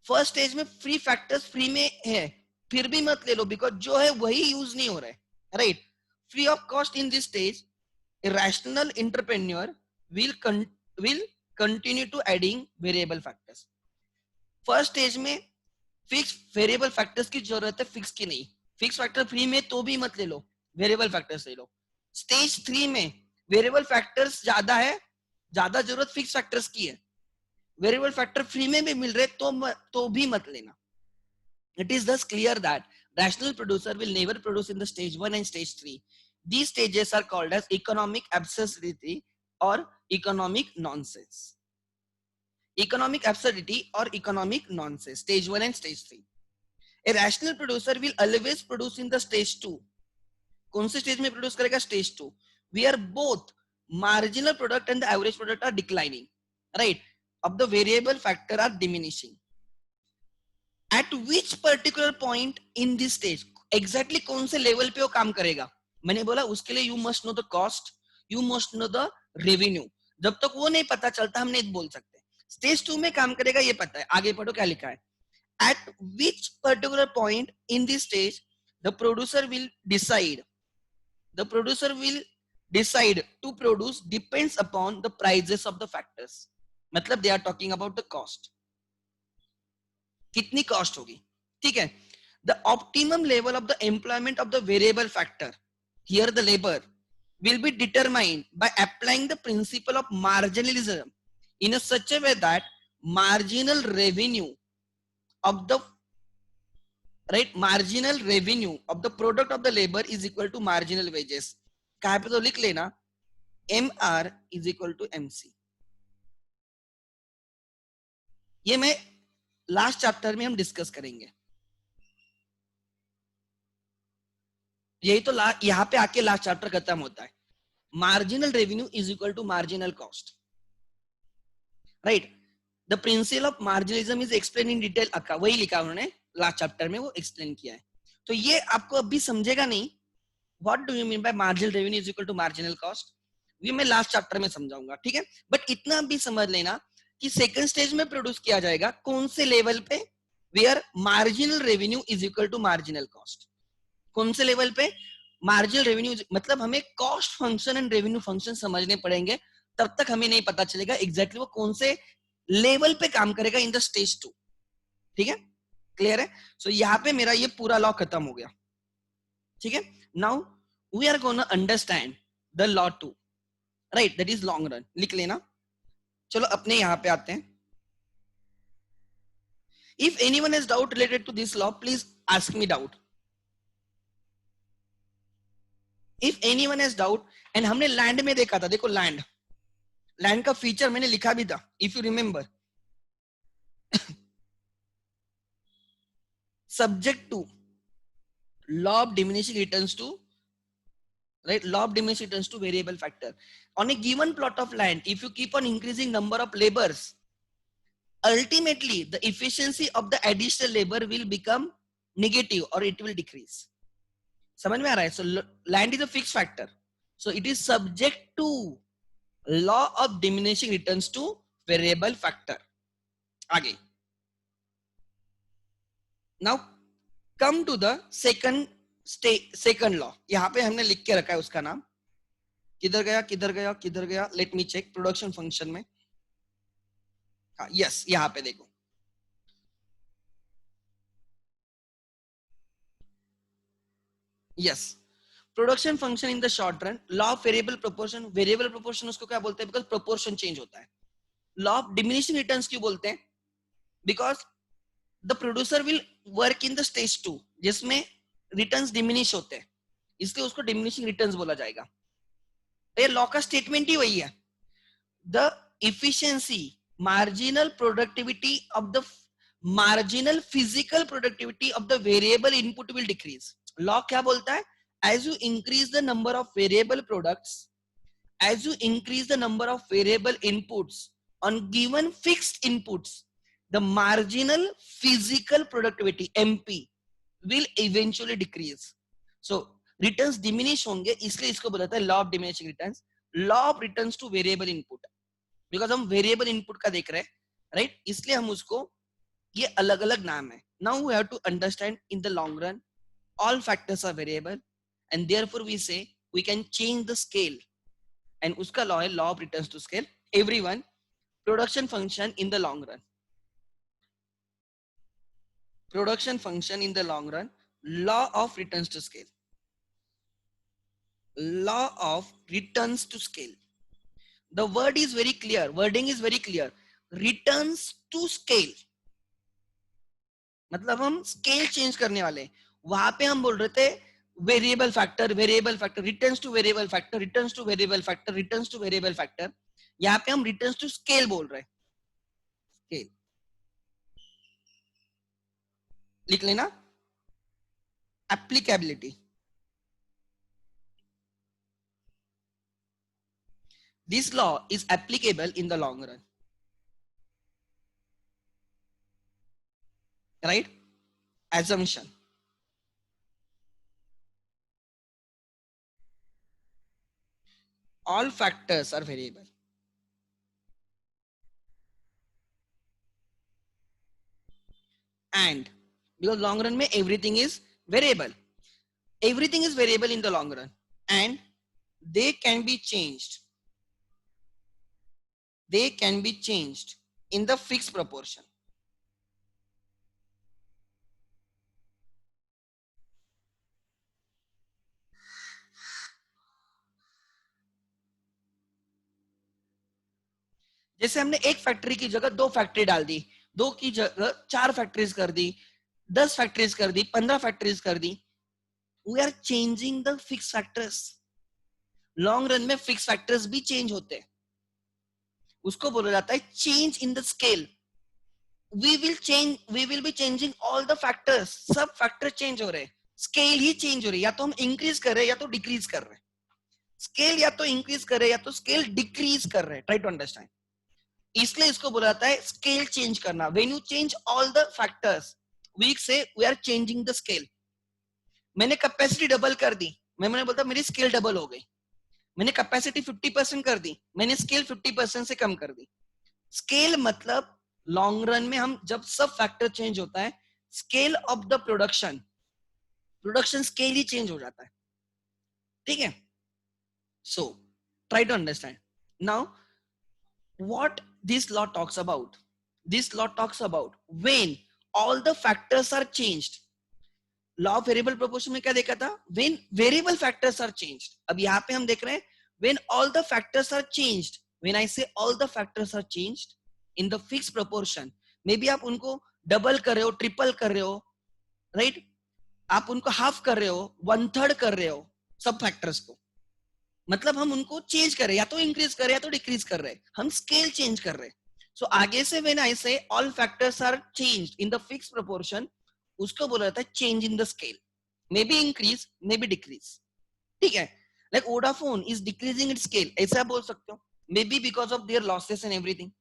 first stage में free factors free में है, फिर भी मत ले लो because जो है वही यूज नहीं हो रहा है, right? Free of cost in this stage, a rational entrepreneur will continue to adding variable factors. First stage में फिक्स वेरिएबल फैक्टर्स की जरूरत है, फिक्स की नहीं. फिक्स फैक्टर फ्री में तो भी मत ले लो, वेरिएबल फैक्टर्स ले लो. स्टेज 3 में वेरिएबल फैक्टर्स ज्यादा है, ज्यादा जरूरत फिक्स फैक्टर्स की है, वेरिएबल फैक्टर फ्री में भी मिल रहे तो भी मत लेना. It is thus clear that rational producer will never produce in the stage 1 and stage 3. These stages are called as economic absurdity or economic nonsense. Economic absurdity or economic nonsense, stage 1 and stage 3. A rational producer will always produce in the stage 2. कौन से stage में produce करेगा? Stage 2, where both marginal product and the average product are declining, right? Of the variable factor are diminishing. At which particular point in this stage, exactly कौन से level पे वो काम करेगा? मैंने बोला उसके लिए you must know the cost, you must know the revenue. जब तक वो नहीं पता चलता हम नहीं बोल सकते. स्टेज 2 में काम करेगा ये पता है. आगे पढ़ो क्या लिखा है. At which particular point in this stage the producer will decide to produce depends upon the prices of the factors. मतलब they are talking about the cost. कितनी कॉस्ट होगी? ठीक है. The optimum level of the employment of the variable factor, here the labor, will be determined by applying the principle of marginalism in a such a way that marginal revenue of the product of the labor is equal to marginal wages. कहाँ पे तो लिख लेना MR is equal to MC. ये मैं last chapter में हम discuss करेंगे. यही तो यहां पे आके लास्ट चैप्टर खत्म होता है. Marginal revenue is equal to marginal cost, right? The principle of marginalism is explain in detail. वही लिखा उन्होंने लास्ट चैप्टर में, वो एक्सप्लेन किया है. तो ये आपको अभी समझेगा नहीं. What do you mean by marginal revenue is equal to marginal cost, ये मैं लास्ट चैप्टर में समझाऊंगा, ठीक है? बट इतना भी समझ लेना कि सेकंड स्टेज में प्रोड्यूस किया जाएगा कौन से लेवल पे, where marginal revenue is equal to marginal cost. कौन से लेवल पे? मार्जिनल रेवेन्यू, मतलब हमें cost function and revenue function समझने पड़ेंगे, तब तक हमें नहीं पता चलेगा एग्जैक्टली वो कौन से लेवल पे काम करेगा इन द स्टेज 2. ठीक है, क्लियर है? सो यहाँ पे मेरा ये पूरा लॉ खत्म हो गया. ठीक है, now we are gonna understand the law 2, right? That is long run. लिख लेना. चलो अपने यहां पे आते हैं. If anyone has doubt related to this law, please ask me doubt. If anyone has doubt, and हमने लैंड में देखा था, देखो लैंड का फीचर मैंने लिखा भी था, if you remember. Subject to law of diminishing returns too, right? Law of diminishing returns to variable factor. On a given plot of land, if you keep on increasing number of laborers, ultimately the efficiency of the additional labor will become negative or it will decrease. समझ में आ रहा है? So land is a fixed factor, so it is subject to law of diminishing returns to variable factor. आगे. Now come to the second law. यहां पे हमने लिख के रखा है, उसका नाम किधर गया. Let me check. Production function में, हाँ, यस, यहां पे देखो. Yes, production function in the short run. Law of variable proportion उसको क्या बोलते हैं? बिकॉज प्रोपोर्शन चेंज होता है. लॉ ऑफ डिमिनिशिंग रिटर्न्स क्यों बोलते हैं? Because the producer will work in the stage 2 जिसमें रिटर्न्स डिमिनिश होते हैं, इसलिए उसको डिमिनिशिंग रिटर्न्स बोला जाएगा. ये लॉ का स्टेटमेंट ही वही है. The efficiency marginal productivity of the marginal physical productivity of the variable input will decrease. Law क्या बोलता है? As you increase the number of variable products, as you increase the number of variable inputs on given fixed inputs, the marginal physical productivity MP will eventually decrease. So returns diminish होंगे, इसलिए इसको बोला जाता है law of diminishing returns, law of returns to variable input. Because हम variable input का देख रहे हैं, राइट, इसलिए हम उसको, ये अलग अलग नाम है. Now we have to understand in the long run all factors are variable and therefore we say we can change the scale, and uska law hai law of returns to scale. Everyone, production function in the long run, production function in the long run, law of returns to scale, law of returns to scale. The word is very clear, wording is very clear, returns to scale. मतलब हम scale change करने वाले. वहां पे हम बोल रहे the variable factor, variable factor, returns two variable factor, returns two variable factor, returns two variable factor. यहाँ पे हम रिटर्न्स टू स्केल बोल रहे हैं. स्केल लिख लेना. Applicability, this law is applicable in the long run, right? Assumption, all factors are variable and because long run mein everything is variable, everything is variable in the long run and they can be changed, they can be changed in the fixed proportion. जैसे हमने एक factory की जगह दो factory डाल दी, दो की जगह चार फैक्ट्रीज कर दी, 10 फैक्ट्रीज कर दी, 15 फैक्ट्रीज कर दी. We are changing the fix factors. Long run में फिक्स फैक्टर्स भी चेंज होते हैं, उसको बोला जाता है change in the scale. We will be changing all the factors, सब फैक्टर चेंज हो रहे हैं, स्केल ही चेंज हो रही है. या तो हम इंक्रीज कर रहे हैं या तो डिक्रीज कर रहे हैं. स्केल या तो इंक्रीज कर रहे हैं या तो स्केल डिक्रीज कर रहे हैं. Try to understand. इसलिए इसको बोला जाता है स्केल चेंज करना. When you change all the factors, we say we are changing the scale. मैंने कैपेसिटी डबल कर दी, मैंने बोलता मेरी स्केल डबल हो गई. मैंने कैपेसिटी 50% कर दी, मैंने स्केल 50% से कम कर दी. स्केल मतलब लॉन्ग रन में हम जब सब फैक्टर चेंज होता है, scale of the production, production scale ही चेंज हो जाता है. ठीक है. So try to understand now what this law talks about. This law talks about when all the factors are changed. Law of variable proportion में क्या देखा था? when variable factors are changed. अब यहाँ पे हम देख रहे हैं when all the factors are changed. when I say all the factors are changed in the fixed proportion, may be आप उनको डबल कर रहे हो, ट्रिपल कर रहे हो, राइट, आप उनको हाफ कर रहे हो, 1/3 कर रहे हो सब फैक्टर्स को. मतलब हम उनको चेंज कर रहे हैं, या तो इंक्रीज कर रहे हैं या तो डिक्रीज कर रहे हैं, हम स्केल चेंज कर रहे हैं. सो आगे से when I say all factors are changed in the fixed proportion, उसको बोला जाता है change in the scale. Maybe increase, maybe decrease. ठीक है. Like Vodafone is decreasing its scale, ऐसा बोल सकते हो. Maybe because of their losses and everything,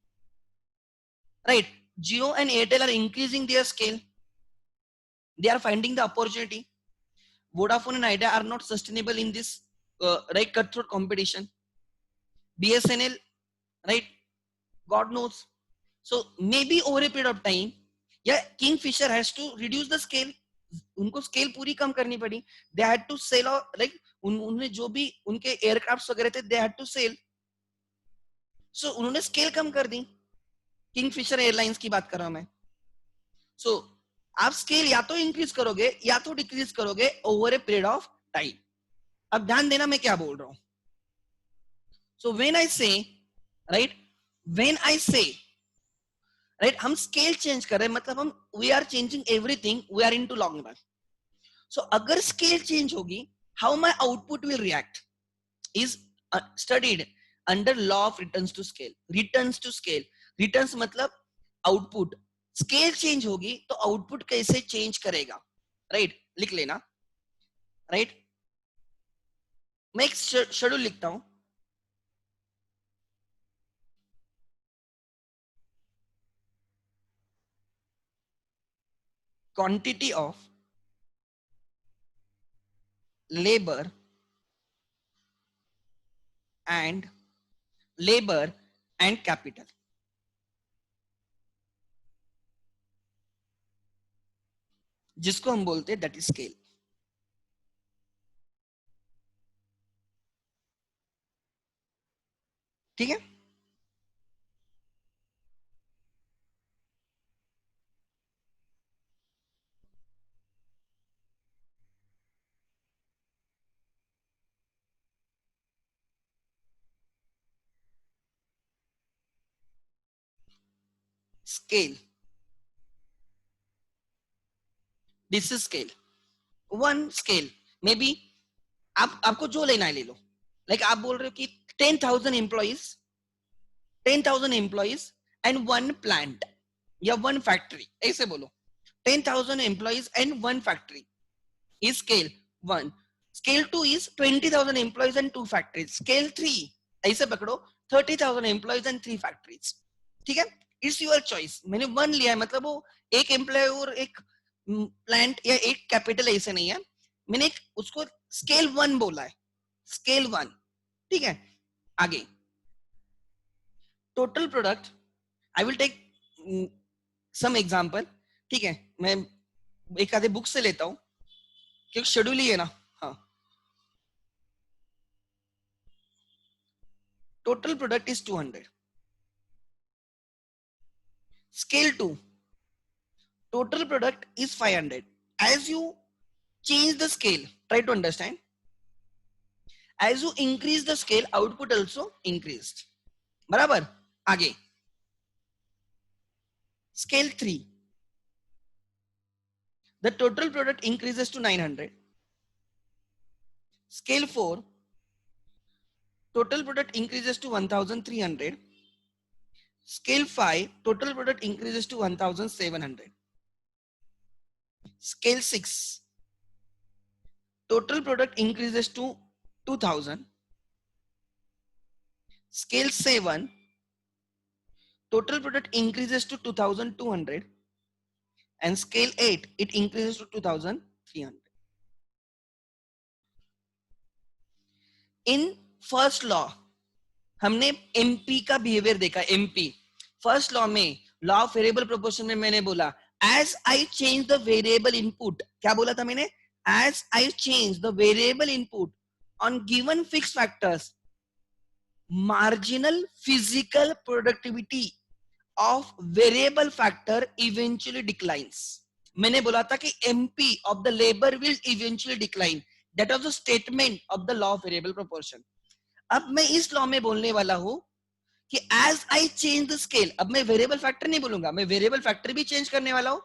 right. Jio and Airtel are increasing their scale, they are finding the opportunity. Vodafone and Idea are not sustainable in this right cutthroat competition. BSNL, right, God knows. So maybe over a period of time, yeah, Kingfisher has to reduce the scale. उनको scale पूरी कम करनी पड़ी. They had to sell, like उन्होंने जो भी उनके aircrafts वगैरह थे, they had to sell. So उन्होंने स्केल कम कर दी. किंगफिशर एयरलाइंस की बात कर रहा हूं मैं. So आप स्केल या तो इंक्रीज करोगे या तो डिक्रीज करोगे over a period of time. अब ध्यान देना मैं क्या बोल रहा हूं. सो व्हेन आई से, राइट, व्हेन आई से, राइट, हम स्केल चेंज कर रहे हैं, मतलब हम we are changing everything, we are into long run. So अगर स्केल चेंज होगी, how my output will react is studied under law of returns to scale. Returns to scale, returns मतलब output, scale change होगी तो output कैसे change करेगा, right? लिख लेना, right? मैं एक शेड्यूल लिखता हूं, quantity of labour and labour and capital, जिसको हम बोलते हैं दैट इज स्केल। ठीक है? Scale, this is scale, one scale. May be आपको जो लेना है ले लो। लाइक आप बोल रहे हो कि 10,000 employees, 10,000 employees and one plant या वन फैक्ट्री, ऐसे बोलो। 10,000 employees and one factory is scale 1. Scale 2 is 20,000 employees and 2 factories. Scale 3 ऐसे पकड़ो 30,000 employees and 3 factories. ठीक है? It's your choice. मैंने वन लिया है, मतलब वो एक एम्प्लॉय और एक प्लांट या एक कैपिटल ऐसे नहीं है, मैंने एक उसको स्केल 1 बोला है, स्केल 1। ठीक है? आगे total product, I will take some example. ठीक है? मैं एक आधे बुक से लेता हूं क्योंकि शेड्यूल ही है ना। हाँ, total product is 200. Scale 2, total product is 500. As you change the scale, try to understand, as you increase the scale, output also increased. बराबर? आगे scale 3, the total product increases to 900. Scale 4, total product increases to 1300. Scale 5, total product increases to 1700. Scale 6, total product increases to 2000. Scale 7, total product increases to 2200. And scale 8, it increases to 2300. In first law हमने MP का behaviour देखा। MP first law में, law of variable proportion में मैंने बोला as I change the variable input, क्या बोला था मैंने? As I change the variable input on given fix factors, marginal physical productivity of variable factor eventually declines. मैंने बोला था कि MP of the labour will eventually decline, that was the statement of the law of variable proportion. अब मैं इस law में बोलने वाला हूं कि as I change the scale, अब मैं वेरिएबल फैक्टर नहीं बोलूंगा, मैं वेरिएबल फैक्टर भी चेंज करने वाला हूं,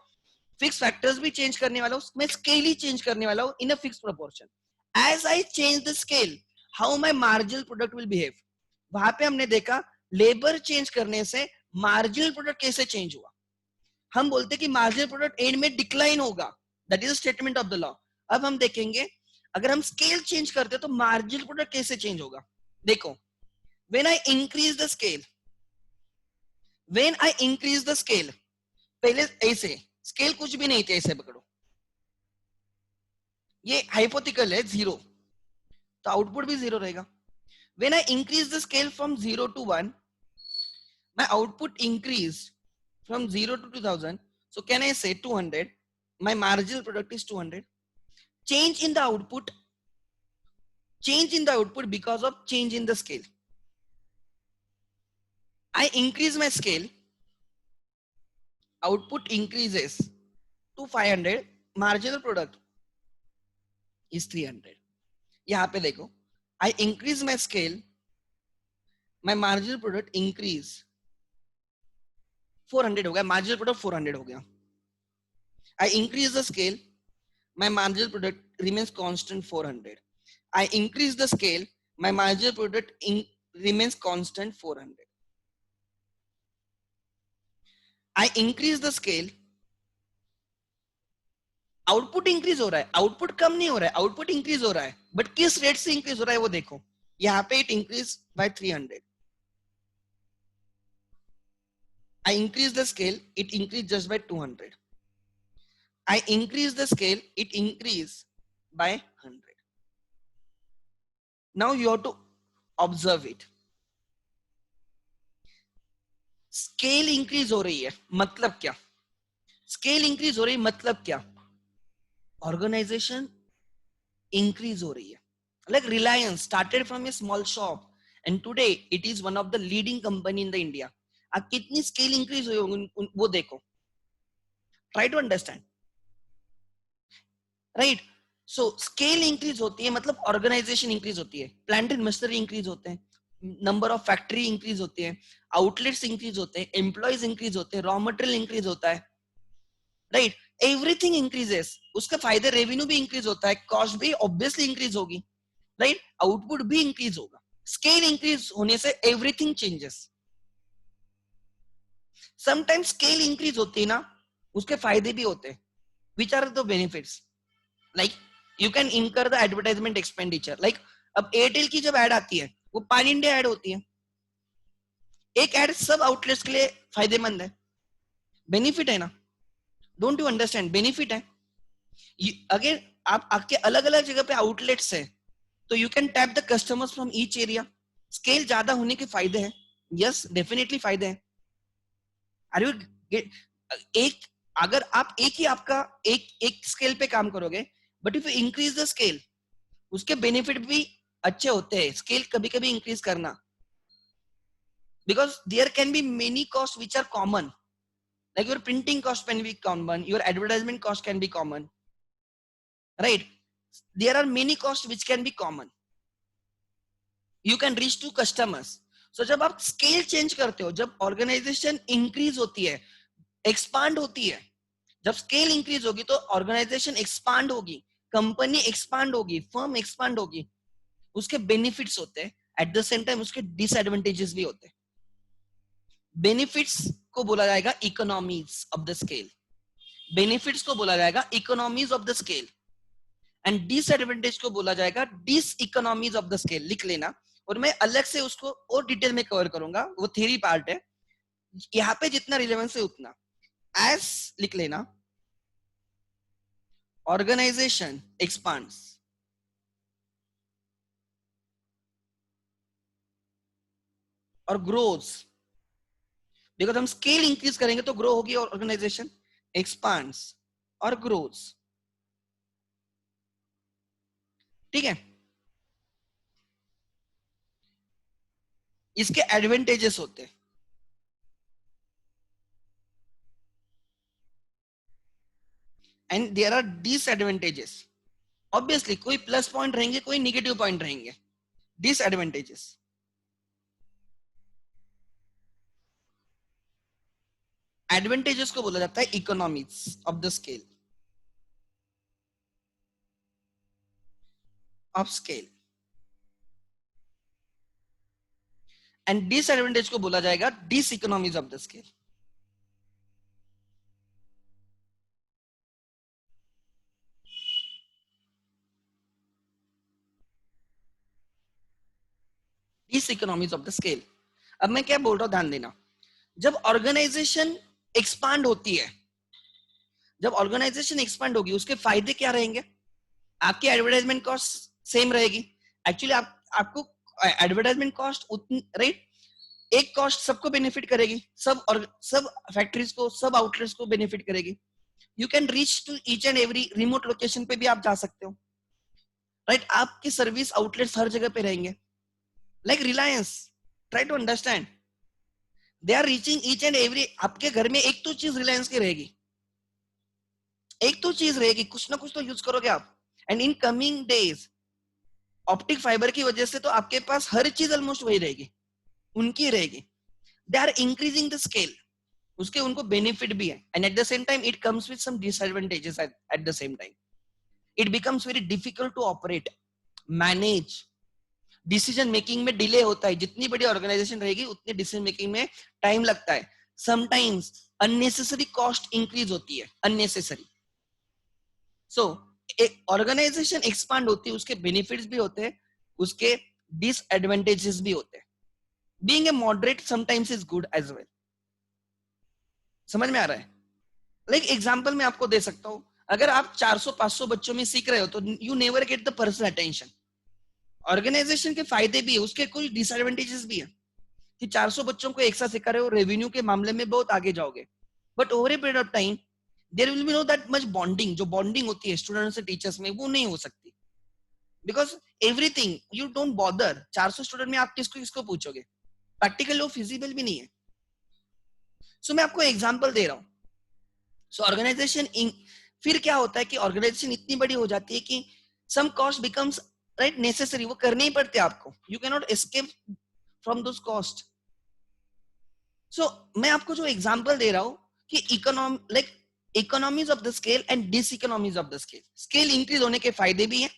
फिक्स फैक्टर्स भी चेंज करने वाला हूं, मैं स्केल ही चेंज करने वाला हूं in a fix proportion. As I change the scale, how my marginal product will behave. वहां पे हमने देखा लेबर चेंज करने से मार्जिनल प्रोडक्ट कैसे चेंज हुआ। हम बोलते कि मार्जिनल प्रोडक्ट एंड में डिक्लाइन होगा, that is statement of the law. अब हम देखेंगे अगर हम स्केल चेंज करते तो मार्जिनल प्रोडक्ट कैसे चेंज होगा। देखो, when I increase the scale, when I increase the scale, पहले ऐसे स्केल कुछ भी नहीं थे, ऐसे पकड़ो, ये हाइपोथेटिकल है, जीरो, तो आउटपुट भी जीरो रहेगा। When I increase the scale from 0 to 1, my output increased from 0 to 2000, so can I say 200, my marginal product is 200. Change in the output, change in the output because of change in the scale. I increase my scale, output increases to 500, marginal product is 300. यहाँ पे देखो, I increase my scale, my marginal product increase 400 हो गया, marginal product 400 हो गया. I increase the scale, my marginal product remains constant 400. I increase the scale, my marginal product remains constant 400. I increase the scale, output increase हो रहा है, output कम नहीं हो रहा है, आउटपुट इंक्रीज हो रहा है, बट किस रेट से इंक्रीज हो रहा है वो देखो, यहाँ पे it increase by 300. I increase the scale, it increase just by 200. I increase the scale, it increase by 100. Now you have to observe it. Scale increase हो रही है मतलब क्या? स्केल इंक्रीज हो रही है मतलब क्या? ऑर्गेनाइजेशन इंक्रीज हो रही है. Like Reliance started from a small shop and today it is one of the leading company in the India. अब कितनी स्केल इंक्रीज हुई होगी वो देखो. Try to understand, right? So scale increase होती है मतलब ऑर्गेनाइजेशन इंक्रीज होती है, प्लांट एंड मशीनरी इंक्रीज होते हैं, नंबर ऑफ फैक्ट्री इंक्रीज होते हैं, आउटलेट्स इंक्रीज होते हैं, एम्प्लॉयज इंक्रीज होते हैं, रॉ मटेरियल इंक्रीज होता है, राइट? Everything increases. उसका फायदे रेवेन्यू भी इंक्रीज होता है, कॉस्ट भी ऑब्वियसली इंक्रीज होगी, राइट? आउटपुट भी इंक्रीज होगा. स्केल इंक्रीज होने से everything changes. Sometimes scale increase होती है ना, उसके फायदे भी होते हैं. Which are the benefits? Like you can incur the advertisement expenditure. Like अब एयरटेल की जब एड आती है वो पान इंडिया एड होती है. एक एड सब आउटलेट्स के लिए फायदेमंद है, बेनिफिट है ना? Don't you understand? बेनिफिट है. अगर आप आपके अलग अलग जगह पे आउटलेट्स है तो you can tap the customers from each area. Scale ज्यादा होने के फायदे हैं. यस, डेफिनेटली फायदे हैं. आर यू एक अगर आप एक ही आपका एक एक स्केल पे काम करोगे, but if you increase the scale, उसके बेनिफिट भी अच्छे होते हैं. स्केल कभी कभी इंक्रीज करना, because there can be many costs which are common, like your printing cost can be common, your advertisement cost can be common, right? There are many costs which can be common. You can reach to customers. So जब आप scale change करते हो, जब organisation increase होती है, expand होती है, जब स्केल इंक्रीज होगी तो ऑर्गेनाइजेशन एक्सपांड होगी, कंपनी एक्सपांड होगी, फर्म एक्सपांड होगी, उसके बेनिफिट्स होते हैं. एट द सेम टाइम उसके डिसएडवांटेजेस भी होते हैं. बेनिफिट्स को बोला जाएगा economies of the scale. Benefits को बोला जाएगा economies of the scale and disadvantage को बोला जाएगा diseconomies of the scale. लिख लेना, और मैं अलग से उसको और डिटेल में कवर करूंगा, वो थ्योरी पार्ट है. यहाँ पे जितना रिलेवेंस है उतना. एज लिख लेना, ऑर्गेनाइजेशन एक्सपांड्स और ग्रोज. बिकॉज हम स्केल इंक्रीज करेंगे तो ग्रो होगी, और ऑर्गेनाइजेशन एक्सपांड्स और ग्रोज. ठीक है? इसके एडवांटेजेस होते हैं and there are disadvantages. Obviously कोई प्लस पॉइंट रहेंगे, कोई निगेटिव पॉइंट रहेंगे. डिसएडवांटेजेस, एडवांटेजेस को बोला जाता है economies of the scale, of scale. And disadvantage को बोला जाएगा diseconomies of the scale. Diseconomies of the scale. अब मैं क्या बोल रहा हूं, ध्यान देना. जब ऑर्गेनाइजेशन एक्सपांड होती है, जब ऑर्गेनाइजेशन एक्सपांड होगी, उसके फायदे क्या रहेंगे? आपकी एडवर्टाइजमेंट कॉस्ट सेम रहेगी. एक्चुअली आपको एडवर्टाइजमेंट कॉस्ट उतनी, राइट? एक कॉस्ट सबको बेनिफिट करेगी, सब और सब फैक्ट्रीज को, सब आउटलेट्स को बेनिफिट करेगी. You can reach to each and every remote location पे भी आप जा सकते हो, राइट? आपकी सर्विस आउटलेट्स हर जगह पे रहेंगे. Like Reliance, try to understand, they are reaching each and every. आपके घर में एक तो चीज रिलायंस की रहेगी, एक तो चीज रहेगी, कुछ ना कुछ तो यूज करोगे आप. And in coming days optic fibre की वजह से तो आपके पास हर चीज ऑलमोस्ट वही रहेगी, उनकी रहेगी. They are increasing the scale, उसके उनको बेनिफिट भी है. And at the same time it comes with some disadvantages. At the same time it becomes very difficult to operate, manage. Decision making में डिले होता है. जितनी बड़ी ऑर्गेनाइजेशन रहेगी उतनी डिसीजन मेकिंग में टाइम लगता है. समटाइम्स अननेसेसरी कॉस्ट इंक्रीज होती है, अननेसेसरी। सो ऑर्गेनाइजेशन एक्सपांड होती है, उसके बेनिफिट्स भी होते हैं, उसके डिसएडवांटेजेस भी होते हैं। Being a moderate sometimes is good as well. समझ में आ रहा है? लाइक एग्जांपल मैं आपको दे सकता हूं, अगर आप 400-500 बच्चों में सीख रहे हो तो you never get the personal attention. Organisation के फायदे भी है, उसके कोई डिसएडवांटेजेस भी है कि 400 बच्चों को एक साथ सिखा रहे हो, रेवेन्यू के मामले में बहुत आगे जाओगे, but over a period of time there will be no that much bonding. जो बॉन्डिंग होती है स्टूडेंट्स से टीचर्स में, वो नहीं हो सकती, because everything you don't bother. 400 student में आप किसको किसको पूछोगे? प्रैक्टिकली वो फिजिबल भी नहीं है। सो मैं आपको एग्जांपल दे रहा हूं। सो ऑर्गेनाइजेशन, फिर क्या होता है कि ऑर्गेनाइजेशन इतनी बड़ी हो जाती है कि some cost becomes right necessary, वो करने ही पड़ते आपको, you can not escape from those cost. So मैं आपको जो एग्जांपल दे रहा हूं कि economies of the scale and diseconomies of the scale. Scale increase होने के फायदे भी हैं,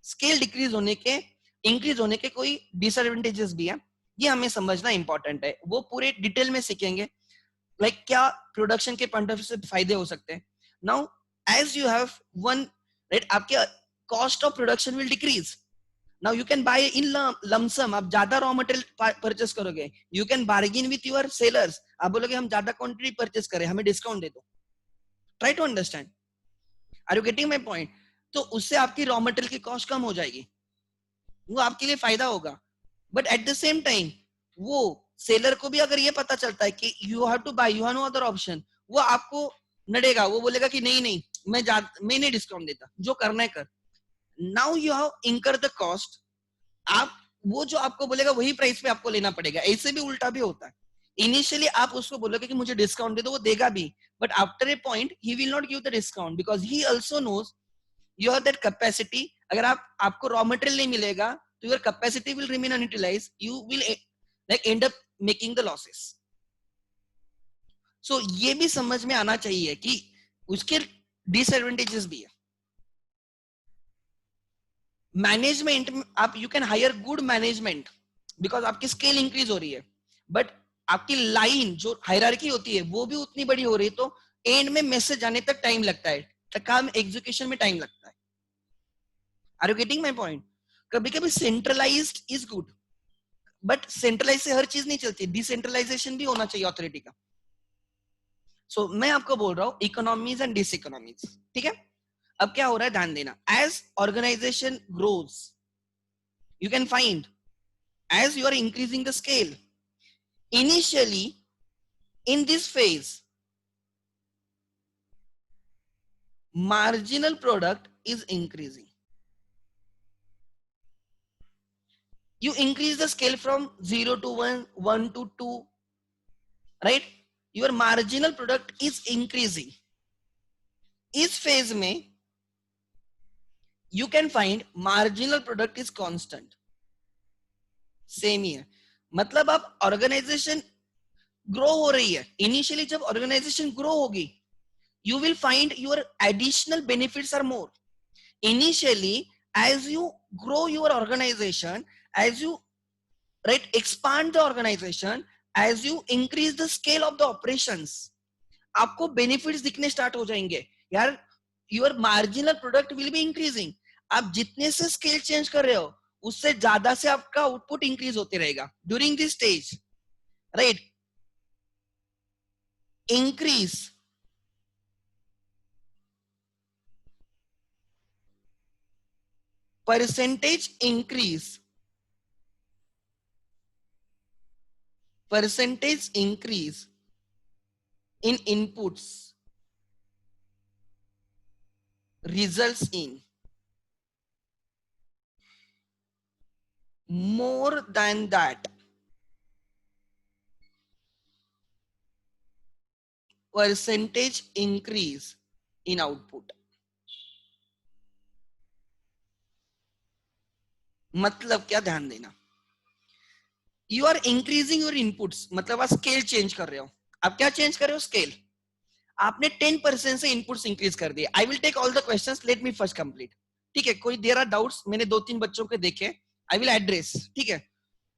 स्केल डिक्रीज होने के, इंक्रीज होने के कोई डिसएडवांटेजेस भी है। ये हमें समझना इंपॉर्टेंट है, वो पूरे डिटेल में सीखेंगे। लाइक क्या प्रोडक्शन के पॉइंट ऑफ व्यू से फायदे हो सकते हैं। Now as you have one right, आपके cost of production will decrease. Now you can buy in lump sum, आप ज्यादा रॉ मटेरियल परचेस करोगे, you can bargain with your sellers, आप बोलोगे हम ज्यादा क्वांटिटी परचेस करें, हमें डिस्काउंट दे दो। Try to understand, are you getting my point? तो उससे आपकी रॉ मटेरियल की कॉस्ट कम हो जाएगी, वो आपके लिए फायदा होगा। But at the same time वो सेलर को भी अगर ये पता चलता है कि you have to buy, you have no other option, वो आपको नड़ेगा, वो बोलेगा कि नहीं नहीं मैं नहीं डिस्काउंट देता, जो करना है कर। नाउ यू हैव इंकर द कॉस्ट, आप वो जो आपको बोलेगा वही प्राइस पे आपको लेना पड़ेगा। ऐसे भी उल्टा भी होता है, इनिशियली आप उसको बोलोगे कि मुझे डिस्काउंट दे दो, वो देगा भी, but after a point he will not give the discount because he also knows you have that capacity. अगर आपको रॉ मटेरियल नहीं मिलेगा तो your capacity will remain unutilized, you will like end up making the losses. So ये भी समझ में आना चाहिए कि उसके डिसएडवांटेजेस भी है। मैनेजमेंट, आप you can hire good management because आपकी स्केल इंक्रीज हो रही है, बट आपकी लाइन जो हायरार्की होती है वो भी उतनी बड़ी हो रही है, तो एंड में मैसेज जाने तक टाइम लगता है, काम एग्जीक्यूशन में टाइम लगता है। Are you getting my point? कभी कभी centralised is good, but centralise से हर चीज नहीं चलती, डिसेंट्रलाइजेशन भी होना चाहिए अथॉरिटी का। सो मैं आपको बोल रहा हूं इकोनॉमीज एंड डिस इकोनॉमीज, ठीक है? अब क्या हो रहा है, ध्यान देना। As organisation grows, you can find as you are increasing the scale, initially in this phase marginal product is increasing. You increase the scale from 0 to 1, 1 to 2, right? Your marginal product is increasing. इस phase में you can find marginal product is constant, same here. मतलब आप organisation grow हो रही है, initially जब organisation grow होगी you will find your additional benefits are more. Initially as you grow your organization, as you right expand the organization, as you increase the scale of the operations, आपको benefits दिखने start हो जाएंगे यार। Your marginal product will be increasing. आप जितने से scale change कर रहे हो उससे ज्यादा से आपका आउटपुट इंक्रीज होते रहेगा during this stage, right? Increase percentage increase in inputs results in more than that percentage increase in output. मतलब क्या, ध्यान देना। You are increasing your inputs, मतलब आप स्केल चेंज कर रहे हो। आप क्या चेंज कर रहे हो? स्केल। आपने 10% से इनपुट्स इंक्रीज कर दिए। I will take all the questions, let me first complete, ठीक है? कोई देयर आर डाउट्स, मैंने 2-3 बच्चों के देखे, आई विल एड्रेस, ठीक है?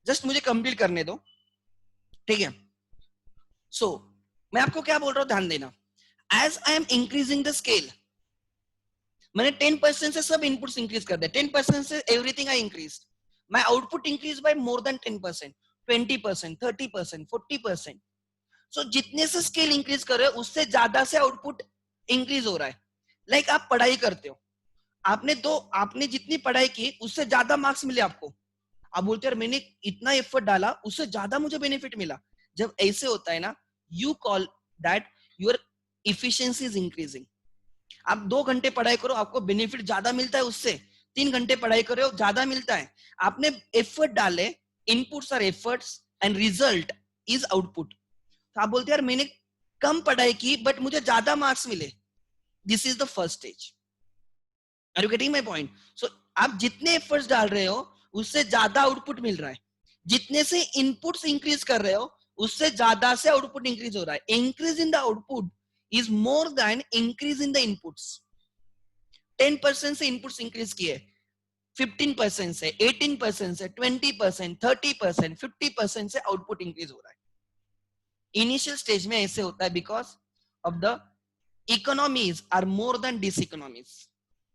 जस्ट मुझे कंप्लीट करने दो, ठीक है? सो मैं आपको क्या बोल रहा हूं, ध्यान देना. As I am increasing the scale, मैंने 10% से सब इनपुट्स इंक्रीज कर दिया, 10% से everything I increase, my output increase by more than 10%, 20%, 30%, 40%. सो जितने से स्केल इंक्रीज कर रहे हो उससे ज्यादा से आउटपुट इंक्रीज हो रहा है. लाइक आप पढ़ाई करते हो, आपने जितनी पढ़ाई की उससे ज्यादा मार्क्स मिले आपको, आप बोलते हो यार मैंने इतना एफर्ट डाला उससे ज्यादा मुझे बेनिफिट मिला. जब ऐसे होता है ना, you call that your efficiency is increasing. आप 2 घंटे पढ़ाई करो आपको बेनिफिट ज्यादा मिलता है उससे, 3 घंटे पढ़ाई करो ज्यादा मिलता है. आपने एफर्ट डाले, inputs are efforts and result is output. तो आप बोलते हैं यार मैंने कम पढ़ाई की बट मुझे ज्यादा मार्क्स मिले. This is the first stage. Are you getting my point? So आप जितने एफर्ट्स डाल रहे हो उससे ज्यादा आउटपुट मिल रहा है, जितने से इनपुट्स इंक्रीज कर रहे हो उससे ज्यादा से आउटपुट इंक्रीज हो रहा है. Increase in the output is more than increase in the inputs. 10% से इनपुट्स इंक्रीज किए, 15% से, 18% से, 20%, 30%, 50% से आउटपुट इंक्रीज हो रहा है. इनिशियल स्टेज में ऐसे होता है because of the economies are more than diseconomies.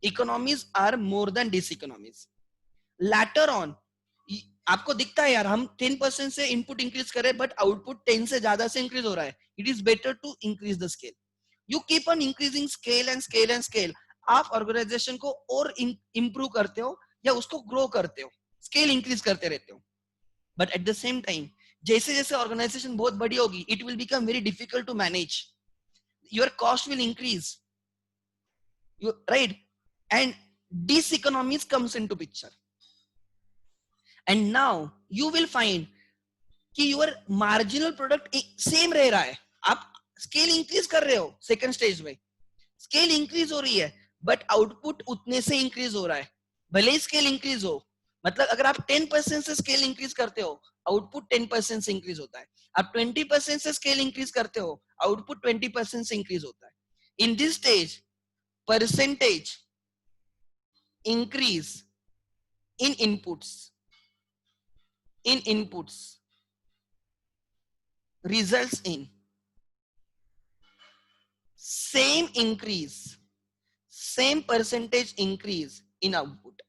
Economies are more than diseconomies. Later on आपको दिखता है यार हम 10% से इनपुट इंक्रीज करें बट आउटपुट 10 से ज्यादा से इंक्रीज हो रहा है. It is better to increase the scale. You keep on increasing scale and scale and scale. आप ऑर्गेनाइजेशन को और इंप्रूव करते हो या उसको ग्रो करते हो, स्केल इंक्रीज करते रहते हो. But at the same time जैसे जैसे ऑर्गेनाइजेशन बहुत बड़ी होगी it will become very difficult to manage. Your cost will increase, right, and diseconomies comes into picture. And now you will find कि your marginal product सेम रह रहा है. आप स्केल इंक्रीज कर रहे हो, सेकंड स्टेज में स्केल इंक्रीज हो रही है बट आउटपुट उतने से इंक्रीज हो रहा है. भले ही स्केल इंक्रीज हो, मतलब अगर आप 10% से स्केल इंक्रीज करते हो आउटपुट 10% से इंक्रीज होता है. आप 20% से स्केल इंक्रीज करते हो आउटपुट 20% से इंक्रीज होता है. इन this stage percentage increase in inputs results in same increase, same percentage increase in output.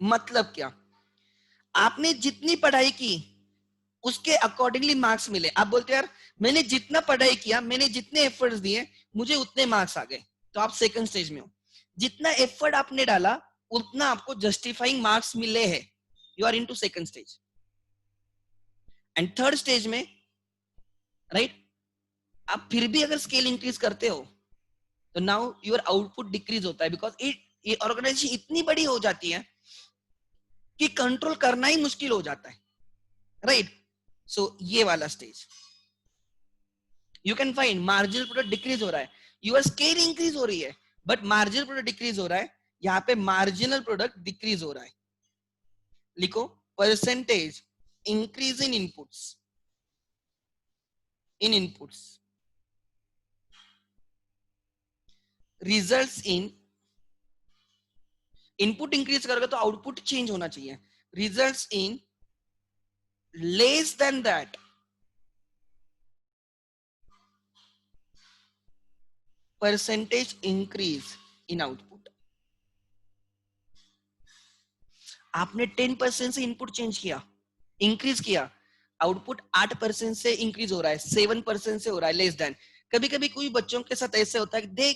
मतलब क्या, आपने जितनी पढ़ाई की उसके अकॉर्डिंगली मार्क्स मिले. आप बोलते यार मैंने जितना पढ़ाई किया, मैंने जितने एफर्ट्स दिए मुझे उतने मार्क्स आ गए, तो आप सेकंड स्टेज में हो. जितना एफर्ट आपने डाला उतना आपको जस्टिफाइंग मार्क्स मिले हैं, you are into second stage. And third stage में, राइट, आप फिर भी अगर स्केल इंक्रीज करते हो तो नाउ योर आउटपुट डिक्रीज होता है बिकॉज ये ऑर्गेनाइजेशन इतनी बड़ी हो जाती है कि कंट्रोल करना ही मुश्किल हो जाता है, राइट. सो ये वाला stage you can find marginal product decrease हो रहा है, यूर स्केल इंक्रीज हो रही है बट मार्जिनल प्रोडक्ट डिक्रीज हो रहा है. यहाँ पे मार्जिनल प्रोडक्ट डिक्रीज हो रहा है. लिखो percentage increase in inputs results in, input increase करोगे तो आउटपुट चेंज होना चाहिए, results in less than that percentage increase in output. आपने 10% से इनपुट चेंज किया, इंक्रीज किया, आउटपुट 8% से इंक्रीज हो रहा है, 7% से हो रहा है, लेस देन. कभी कभी कोई बच्चों के साथ ऐसे होता है they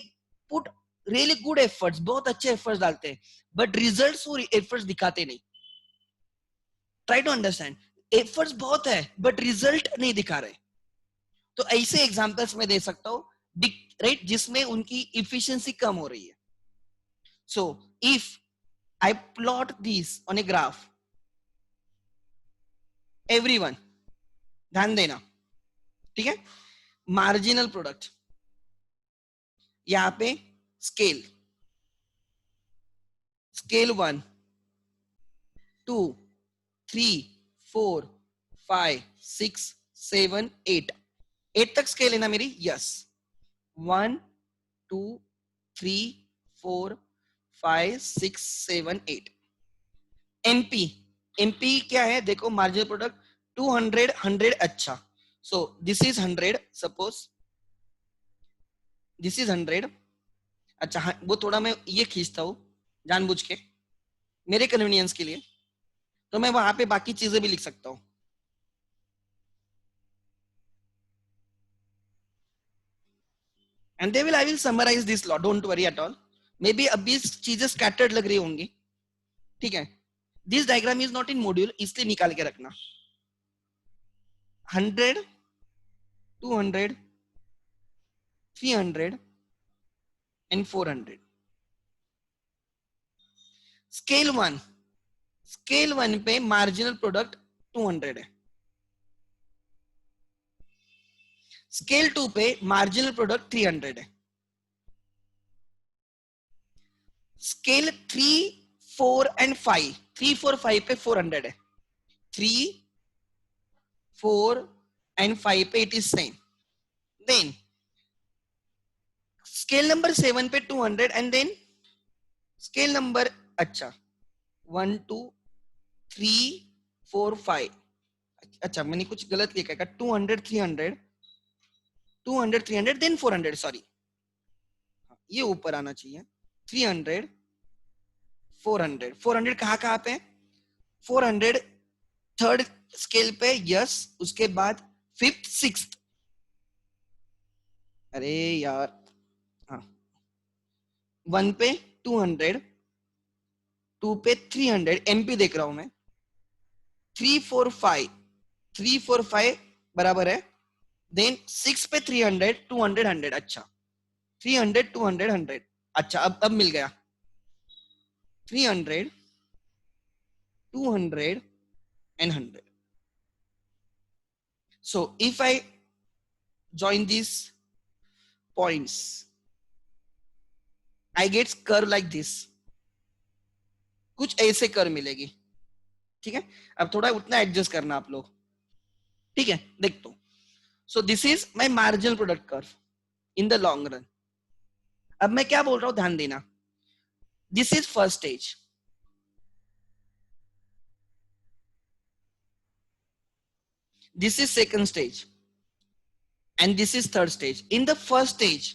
put really good efforts, बहुत अच्छे एफर्ट्स डालते हैं बट रिजल्ट्स वो एफर्ट्स दिखाते नहीं. ट्राई टू अंडरस्टैंड, एफर्ट्स बहुत है बट रिजल्ट नहीं दिखा रहे. तो ऐसे एग्जांपल्स में दे सकता हूं, राइट, जिसमें उनकी इफिशिएंसी कम हो रही है. So if I plot this on a graph, everyone ध्यान देना, ठीक है. मार्जिनल प्रोडक्ट, यहां पे स्केल, स्केल 1, 2, 3, 4, 5, 6, 7, 8, 8 तक स्केल है ना मेरी, यस. 1, 2, 3, 4, 5, 6, 7, 8. एमपी, एमपी क्या है देखो, मार्जिनल प्रोडक्ट 200 100 अच्छा, so this is 100, suppose this is 100। अच्छा हाँ, वो थोड़ा मैं ये खींचता हूँ जानबूझ के मेरे कन्वीनियंस के लिए, तो मैं वहां पे बाकी चीजें भी लिख सकता हूँ। And they will, I will summarise this law, don't worry at all. Maybe अभी चीजें स्कैटर्ड लग रही होंगी, ठीक है। This diagram is not in module, इसलिए निकाल के रखना। 100 200 300 and 400। Scale one, scale one पे मार्जिनल प्रोडक्ट 200 है। स्केल टू पे मार्जिनल प्रोडक्ट 300 है। स्केल 3 4 एंड 5, 3 4 5 पे 400 है। 3 4 एंड 5 पे it is same. Then scale number 7 पे 200 एंड देन स्केल नंबर, अच्छा 1 2 3 4 5, अच्छा मैंने कुछ गलत लिखा है, 200 300 200 300 देन 400, सॉरी ये ऊपर आना चाहिए। 300 400, 400 कहाँ कहाँ पे? 400 थर्ड स्केल पे, यस। उसके बाद फिफ्थ सिक्स्थ, अरे यार हाँ, 1 पे 200, 2 पे 300, एमपी देख रहा हूं मैं। 3 4 5, 3 4 5 बराबर है। देन 6 पे 300 200 100, अच्छा 300 200 100, अच्छा अब मिल गया। 300 200 and 100। So if I join these points, I get curve like this, कुछ ऐसे कर्व मिलेगी, ठीक है। अब थोड़ा उतना एडजस्ट करना आप लोग, ठीक है। देख तो, सो this is my marginal product curve in the long run. अब मैं क्या बोल रहा हूं, ध्यान देना। This is first stage, this is second stage, and this is third stage. In the first stage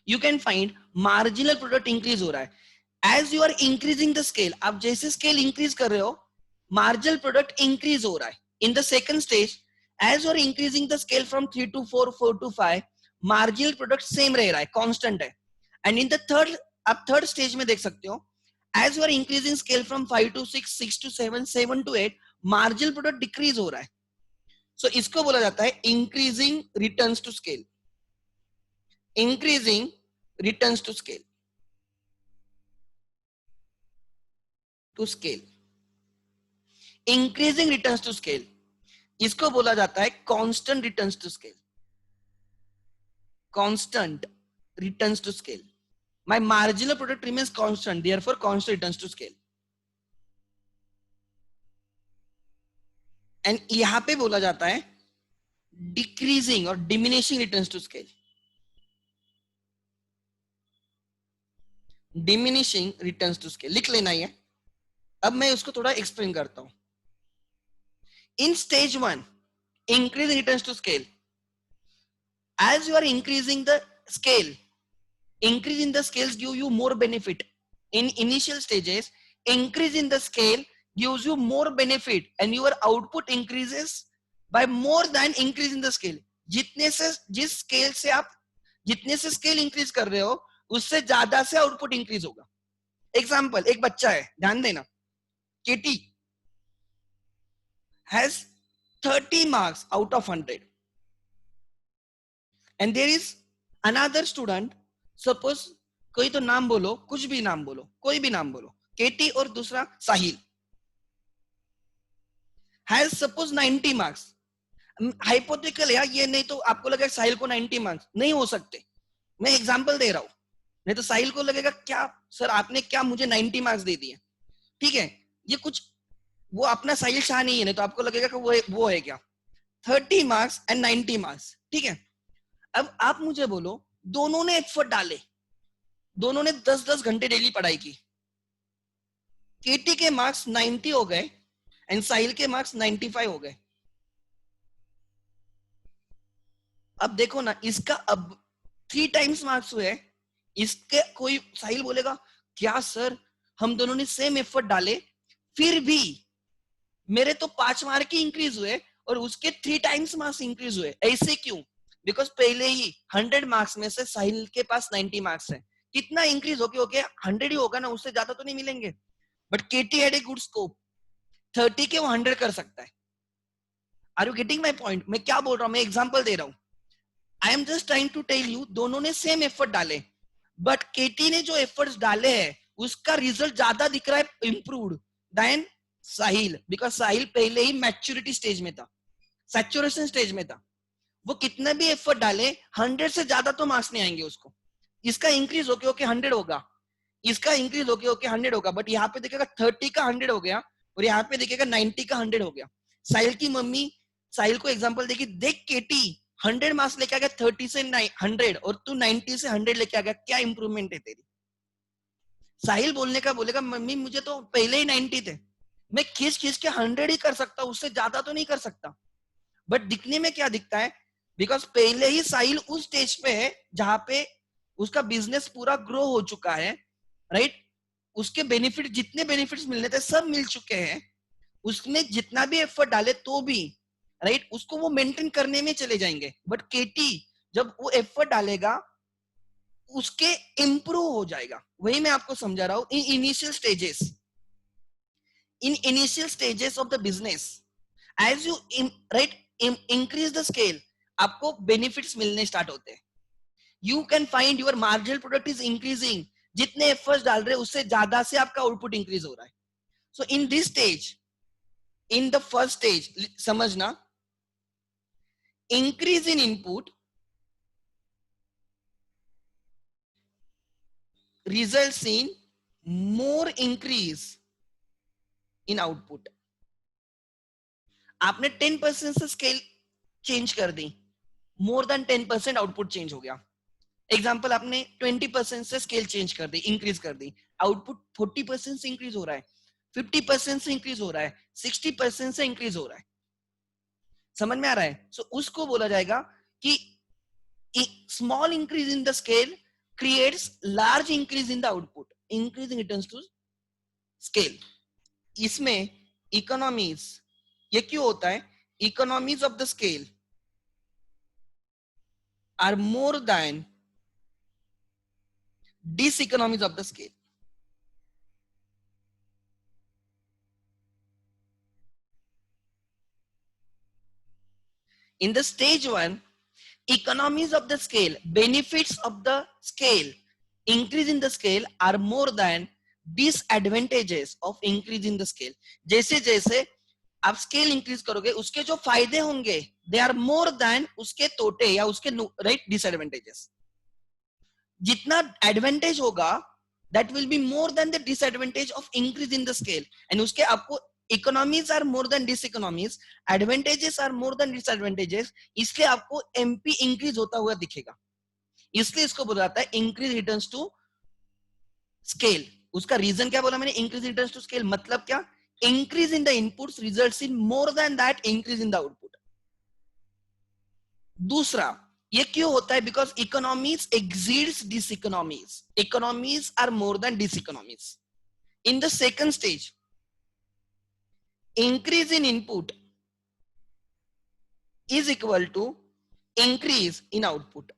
you can find marginal product increase हो रहा है। as you are increasing the scale, आप जैसे scale increase कर रहे हो marginal product increase हो रहा है। in the second stage, as you are increasing the scale from 3 to 4 4 to 5, marginal product same रह रहा है, constant है। and in the third, आप third stage में देख सकते हो, as you are increasing scale from 5 to 6 6 to 7 7 to 8, marginal product decrease हो रहा है। सो इसको बोला जाता है increasing returns to scale, increasing returns to scale, to scale, increasing returns to scale, इसको बोला जाता है constant returns to scale, constant returns to scale. My marginal product remains constant, therefore constant returns to scale. And यहां पे बोला जाता है decreasing और diminishing returns to scale, diminishing returns to scale लिख लेना ही है। अब मैं उसको थोड़ा एक्सप्लेन करता हूं। In stage 1, increasing returns to scale, as you are increasing the scale, increasing the scales give you more benefit. In initial stages, increase in the scale gives you more benefit and your output increases by more than increase in the scale। जितने से, जिस scale से आप जितने से scale increase कर रहे हो उससे ज्यादा से आउटपुट इंक्रीज होगा। एग्जाम्पल, एक बच्चा है, ध्यान देना, केटी has 30 marks out of 100 and there is another student, suppose कोई तो नाम बोलो, कुछ भी नाम बोलो, कोई भी नाम बोलो, केटी और दूसरा साहिल, has suppose 90 marks। हाइपोथेटिकल है ये, नहीं तो आपको लगेगा साहिल को 90 मार्क्स नहीं हो सकते, मैं एग्जांपल दे रहा हूं। नहीं तो साहिल को लगेगा क्या सर आपने क्या मुझे 90 मार्क्स दे दिए, ठीक है। ये कुछ वो अपना साहिल शाह नहीं है, नहीं तो आपको लगेगा कि वो है क्या, 30 मार्क्स एंड 90 मार्क्स, ठीक है। अब आप मुझे बोलो, दोनों ने एफर्ट डाले, दोनों ने 10-10 घंटे डेली पढ़ाई की, केटी के मार्क्स 90 हो गए एंड साहिल के मार्क्स 95 हो गए। अब देखो ना, इसका अब 3 टाइम्स मार्क्स हुए। इसके कोई साहिल बोलेगा क्या सर, हम दोनों ने सेम एफर्ट डाले फिर भी मेरे तो 5 मार्क ही इंक्रीज हुए और उसके 3 टाइम्स मार्क्स इंक्रीज हुए, ऐसे क्यों? बिकॉज पहले ही 100 मार्क्स में से साहिल के पास 90 मार्क्स है। कितना इंक्रीज होके होके 100 ही होगा ना, उससे ज्यादा तो नहीं मिलेंगे। But KT had a good scope, 30 के वो 100 कर सकता है। Are you getting my point? मैं क्या बोल रहा हूँ, मैं एग्जाम्पल दे रहा हूँ। I am just trying to tell you, दोनों ने सेम एफर्ट डाले, बट केटी ने जो एफर्ट्स डाले हैं उसका रिजल्ट ज्यादा दिख रहा है इंप्रूव्ड देन साहिल, बिकॉज साहिल पहले ही मैच्योरिटी स्टेज में था, सैचुरेशन स्टेज में था। वो कितना भी एफर्ट डाले 100 से ज्यादा तो मार्क्स नहीं आएंगे उसको। इसका इंक्रीज होके होके 100 होगा, इसका इंक्रीज होके होके 100 होगा, बट यहाँ पे देखेगा 30 का 100 हो गया और यहाँ पे देखेगा 90 का 100 हो गया। साहिल की मम्मी साहिल को एग्जांपल देगी, देख केटी 100 मार्क्स लेके आ गया 30 से 100 और तू 90 से 100 लेके आ गया, क्या इंप्रूवमेंट है तेरी? साहिल बोलने का बोलेगा मम्मी मुझे तो पहले ही 90 थे, मैं खींच खींच के 100 ही कर सकता, उससे ज्यादा तो नहीं कर सकता। बट दिखने में क्या दिखता है, बिकॉज पहले ही साहिल उस स्टेज पे है जहां पे उसका बिजनेस पूरा ग्रो हो चुका है, राइट? उसके बेनिफिट, जितने बेनिफिट्स मिलने थे सब मिल चुके हैं, उसने जितना भी एफर्ट डाले तो भी, राइट, उसको वो मेंटेन करने में चले जाएंगे। बट केटी जब वो एफर्ट डालेगा उसके इंप्रूव हो जाएगा। वही मैं आपको समझा रहा हूं, in initial stages, in initial stages of the business, as you right increase the scale, आपको बेनिफिट्स मिलने स्टार्ट होते हैं। You can find your marginal product is increasing, जितने एफर्ट्स डाल रहे हैं उससे ज्यादा से आपका आउटपुट इंक्रीज हो रहा है। So in this stage, in the first stage, समझना, increase in input results in more increase in output। आपने 10% से स्केल चेंज कर दी, मोर देन 10% आउटपुट चेंज हो गया। एग्जाम्पल, आपने 20% से स्केल चेंज कर दी, इंक्रीज कर दी, आउटपुट 40% से इंक्रीज हो रहा है, 50% से इंक्रीज हो रहा है, 60% से इंक्रीज हो रहा है। समझ में आ रहा है? सो उसको बोला जाएगा कि small increase in the scale creates large increase in the output, increasing returns to scale। इसमें इकोनॉमीज, ये क्यों होता है? Economies of the scale are more than diseconomies of the scale। In the stage 1, economies of the scale, benefits of the scale, increase in the scale are more than disadvantages of increase in the scale। जैसे जैसे आप scale increase करोगे उसके जो फायदे होंगे they are more then उसके तोटे या उसके राइट डिसएडवांटेजेस। जितना एडवांटेज होगा that will be more than the disadvantage of increase in the scale, and उसके आपको economies are more than diseconomies, advantages are more than disadvantages, इसलिए आपको एमपी इंक्रीज होता हुआ दिखेगा। इसलिए इसको बोला जाता है इंक्रीज रिटर्न्स टू स्केल। उसका रीजन क्या बोला मैंने? इंक्रीज रिटर्न्स टू स्केल मतलब क्या? Increase in the inputs results in more than that increase in the output. दूसरा, ये क्यों होता है? Because economies exceeds diseconomies, economies are more than diseconomies. In the second stage, increase in input is equal to increase in output.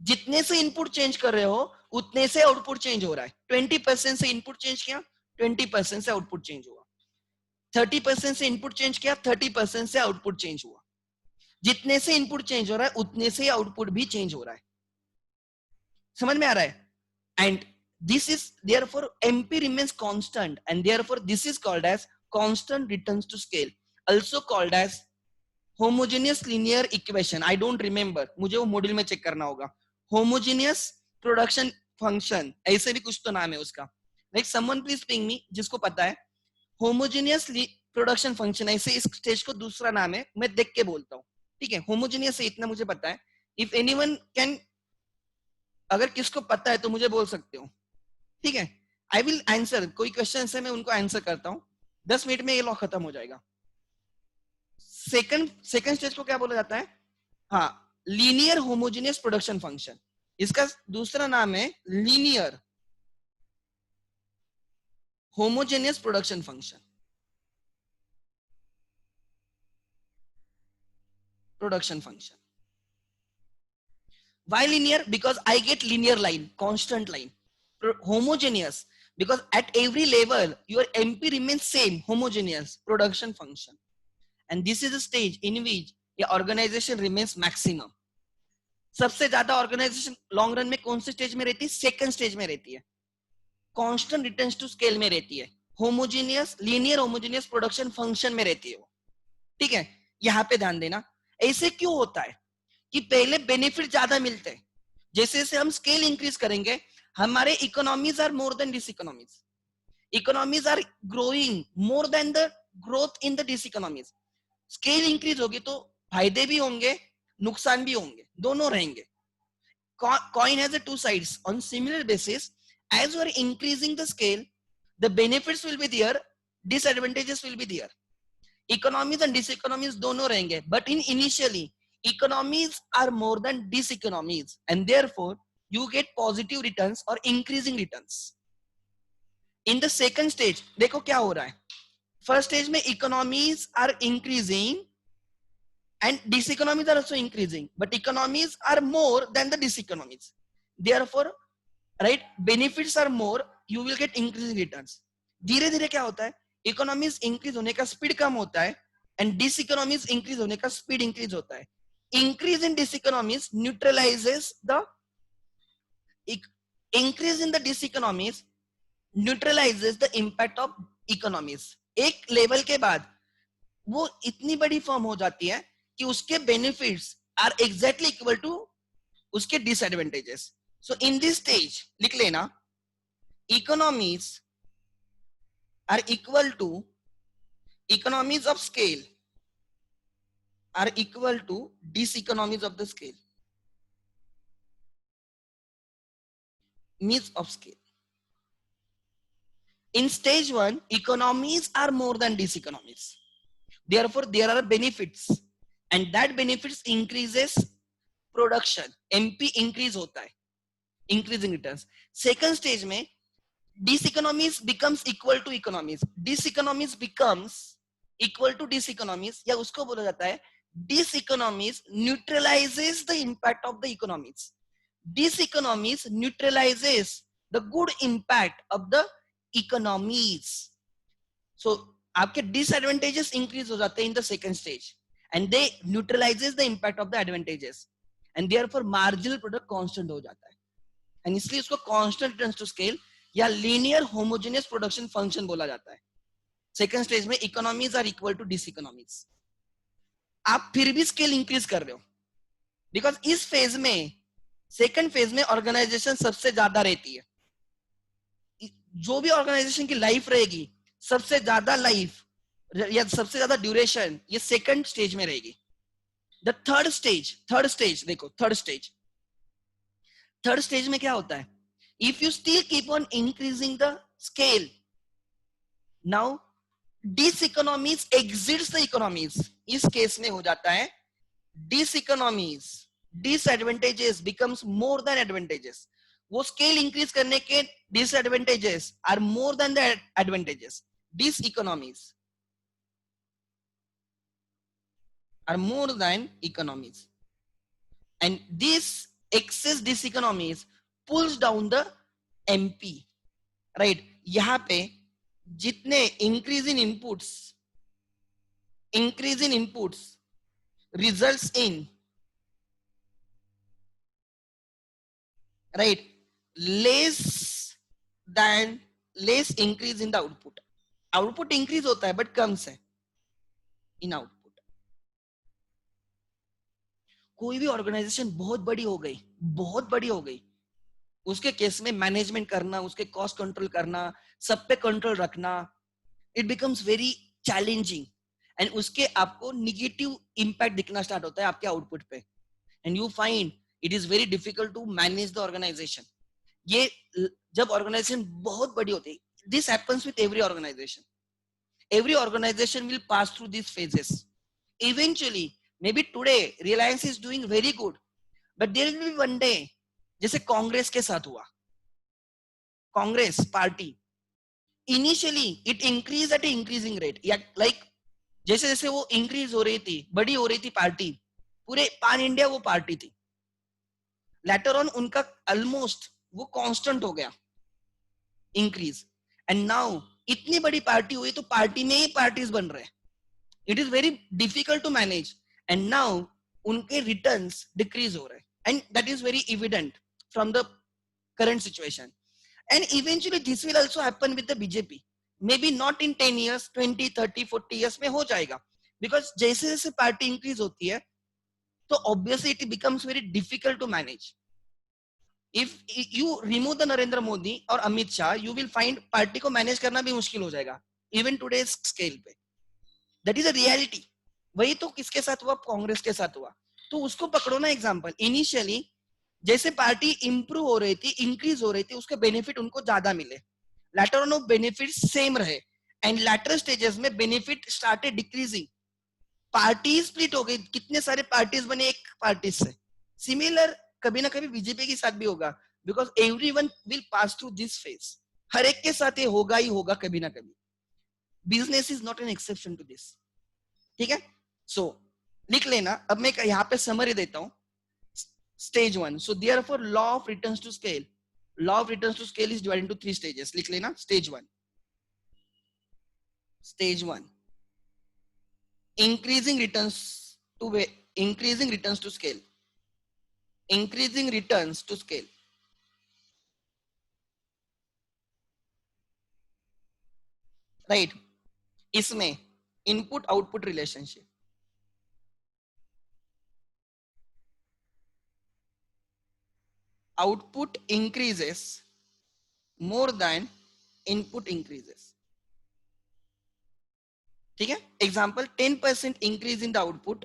जितने से input change कर रहे हो उतने से आउटपुट चेंज हो रहा है। 20% से इनपुट चेंज किया, 20% से आउटपुट चेंज हुआ। 30% से इनपुट चेंज किया, 30% से आउटपुट चेंज हुआ। जितने से इनपुट चेंज हो रहा है उतने से आउटपुट भी चेंज हो रहा है। समझ में आ रहा है? And this is therefore MP remains constant and therefore this is called as constant returns to scale, also called as homogeneous linear equation। I don't remember, मुझे वो मॉड्यूल में चेक करना होगा। homogeneous production function, ऐसे भी कुछ तो नाम है उसका। like someone please ping me जिसको पता है। homogeneous production function, ऐसे इस स्टेज को दूसरा नाम है, मैं देख के बोलता हूँ, ठीक है? homogeneous से इतना मुझे पता है। if anyone can, अगर किसको पता है तो मुझे बोल सकते हो, ठीक है? आई विल आंसर, कोई क्वेश्चन है मैं उनको आंसर करता हूँ। 10 मिनट में ये लॉ खत्म हो जाएगा। सेकंड स्टेज को क्या बोला जाता है? हाँ, लीनियर होमोजेनियस प्रोडक्शन फंक्शन। इसका दूसरा नाम है linear homogeneous production function. Production function. Why linear? Because I get linear line, constant line. Homogeneous, because at every level your MP remains same, homogeneous production function. And this is a stage in which the organization remains maximum. सबसे ज्यादा organisation long run में कौन से stage में रहती है? Second stage में रहती है, कांस्टेंट रिटर्न्स टू स्केल में रहती है, homogeneous linear homogeneous production function में रहती है वो। ठीक है, यहाँ पे ध्यान देना। ऐसे क्यों होता है कि पहले बेनिफिट ज्यादा मिलते हैं, जैसे जैसे हम स्केल इंक्रीज करेंगे हमारे economies are more than diseconomies, economies are growing more than the growth in the diseconomies. Scale increase होगी तो फायदे भी होंगे, नुकसान भी होंगे, दोनों रहेंगे। Coin has two sides. On similar basis, as you are increasing the scale, the benefits will be there, disadvantages will be there. Economies and diseconomies दोनों रहेंगे, but in initially economies are more than diseconomies, and therefore you get positive returns or increasing returns. In the second stage देखो क्या हो रहा है। First stage में economies are increasing and diseconomies are also increasing, but economies are more than the diseconomies, therefore right benefits are more, you will get increasing returns. धीरे धीरे क्या होता है, इकोनॉमीज इंक्रीज होने का स्पीड कम होता है एंड डिसइकोनॉमीज इंक्रीज होने का स्पीड इंक्रीज होता है। Increase in diseconomies neutralizes the increase in the diseconomies neutralizes the impact of economies. एक लेवल के बाद वो इतनी बड़ी फर्म हो जाती है कि उसके benefits are exactly equal to उसके disadvantages. So in this stage लिख लेना, economies are equal to economies of scale are equal to diseconomies of the scale, means of scale. In stage 1, economies are more than diseconomies. Therefore, there are benefits, and that benefits increases production. MP increase होता है, increasing returns. Second stage में diseconomies becomes equal to economies. Diseconomies becomes equal to diseconomies, या उसको बोला जाता है diseconomies neutralizes the impact of the economies. Diseconomies neutralizes the good impact of the economies. So आपके disadvantages increase हो जाते हैं in the second stage and they neutralizes the impact of the advantages and therefore marginal product constant हो जाता है, and इसलिए उसको constant returns to scale या linear homogeneous production function बोला जाता है। सेकंड स्टेज में इकोनॉमीज आर इक्वल टू डिसइकोनॉमीज। आप फिर भी स्केल इंक्रीज कर रहे हो बिकॉज इस फेज में, सेकंड फेज में ऑर्गेनाइजेशन सबसे ज्यादा रहती है। जो भी ऑर्गेनाइजेशन की लाइफ रहेगी, सबसे ज्यादा लाइफ या सबसे ज्यादा ड्यूरेशन ये सेकंड स्टेज में रहेगी। द थर्ड स्टेज देखो, थर्ड स्टेज में क्या होता है, if you still keep on increasing the scale, now diseconomies exits the economies. इस केस में हो जाता है diseconomies, disadvantages becomes more than advantages. वो स्केल इंक्रीज करने के disadvantages are more than the advantages. Diseconomies are more than economies and this excess diseconomies pulls down the MP, right? यहां पे जितने increase in inputs results in, right, less increase in the output increase होता है but कम से इन output. कोई भी organisation बहुत बड़ी हो गई, उसके केस में मैनेजमेंट करना, उसके कॉस्ट कंट्रोल करना, सब पे कंट्रोल रखना, it becomes very challenging and उसके आपको निगेटिव इंपैक्ट दिखना स्टार्ट होता है आपके आउटपुट पे and you find it is very difficult to manage the organisation. ये जब ऑर्गेनाइजेशन बहुत बड़ी होती है, this happens with every organisation. Every organization will pass through these phases. Eventually, maybe today Reliance is doing very good, but there will be one day, जैसे कांग्रेस के साथ हुआ, Congress party initially it increase at increasing rate, या like जैसे जैसे वो increase हो रही थी, बड़ी हो रही थी पार्टी, पूरे पान इंडिया वो पार्टी थी, लेटर ऑन उनका ऑलमोस्ट वो कांस्टेंट हो गया इंक्रीज, एंड नाउ इतनी बड़ी पार्टी हुई तो पार्टी में ही पार्टीज बन रहे हैं, it is very difficult to manage, and now उनके रिटर्न्स डिक्रीज हो रहे हैं, and that is very evident from the current situation. And eventually this will also happen with the BJP. Maybe not in 10 years, 20, 30, 40 years में हो जाएगा. Because जैसे जैसे party increase होती है, तो obviously it becomes very difficult to manage. If you remove the Narendra Modi और Amit Shah, you will find party को मैनेज करना भी मुश्किल हो जाएगा, even today's scale पे. That is a reality. वही तो किसके साथ हुआ, कांग्रेस के साथ हुआ. तो उसको पकड़ो ना एग्जाम्पल. इनिशियली जैसे पार्टी इंप्रूव हो रही थी, इंक्रीज हो रही थी, उसके बेनिफिट उनको ज्यादा मिले, लेटर ऑन बेनिफिट सेम रहे, एंड लेटर स्टेजेस में benefit started decreasing, party split हो गई, कितने सारे पार्टीज बने एक पार्टी से. सिमिलर कभी ना कभी बीजेपी के साथ भी होगा, because everyone will pass through this phase, हर एक के साथ ये होगा ही होगा कभी ना कभी. Business is not an exception to this. ठीक है, सो लिख लेना. अब मैं यहाँ पे समरी देता हूँ. Stage 1. So therefore law of returns to scale. Law of returns to scale is divided into 3 stages. लिख लेना. Stage 1. Stage 1. Increasing returns to scale. Increasing returns to scale. Right. इसमें input output relationship. Output increases more than input increases. ठीक है, example 10% increase in the output,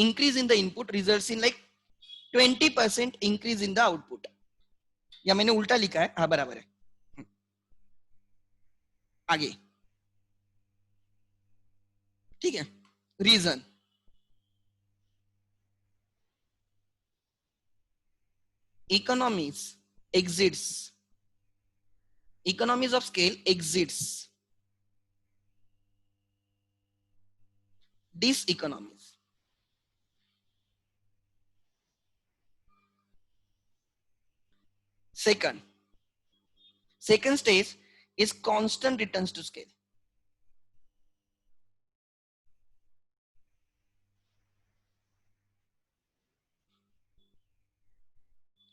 increase in the input results in like 20% increase in the output. या मैंने उल्टा लिखा है, हाँ बराबर है. आगे ठीक है. Reason, economies exits, economies of scale exits diseconomies. Second stage is constant returns to scale.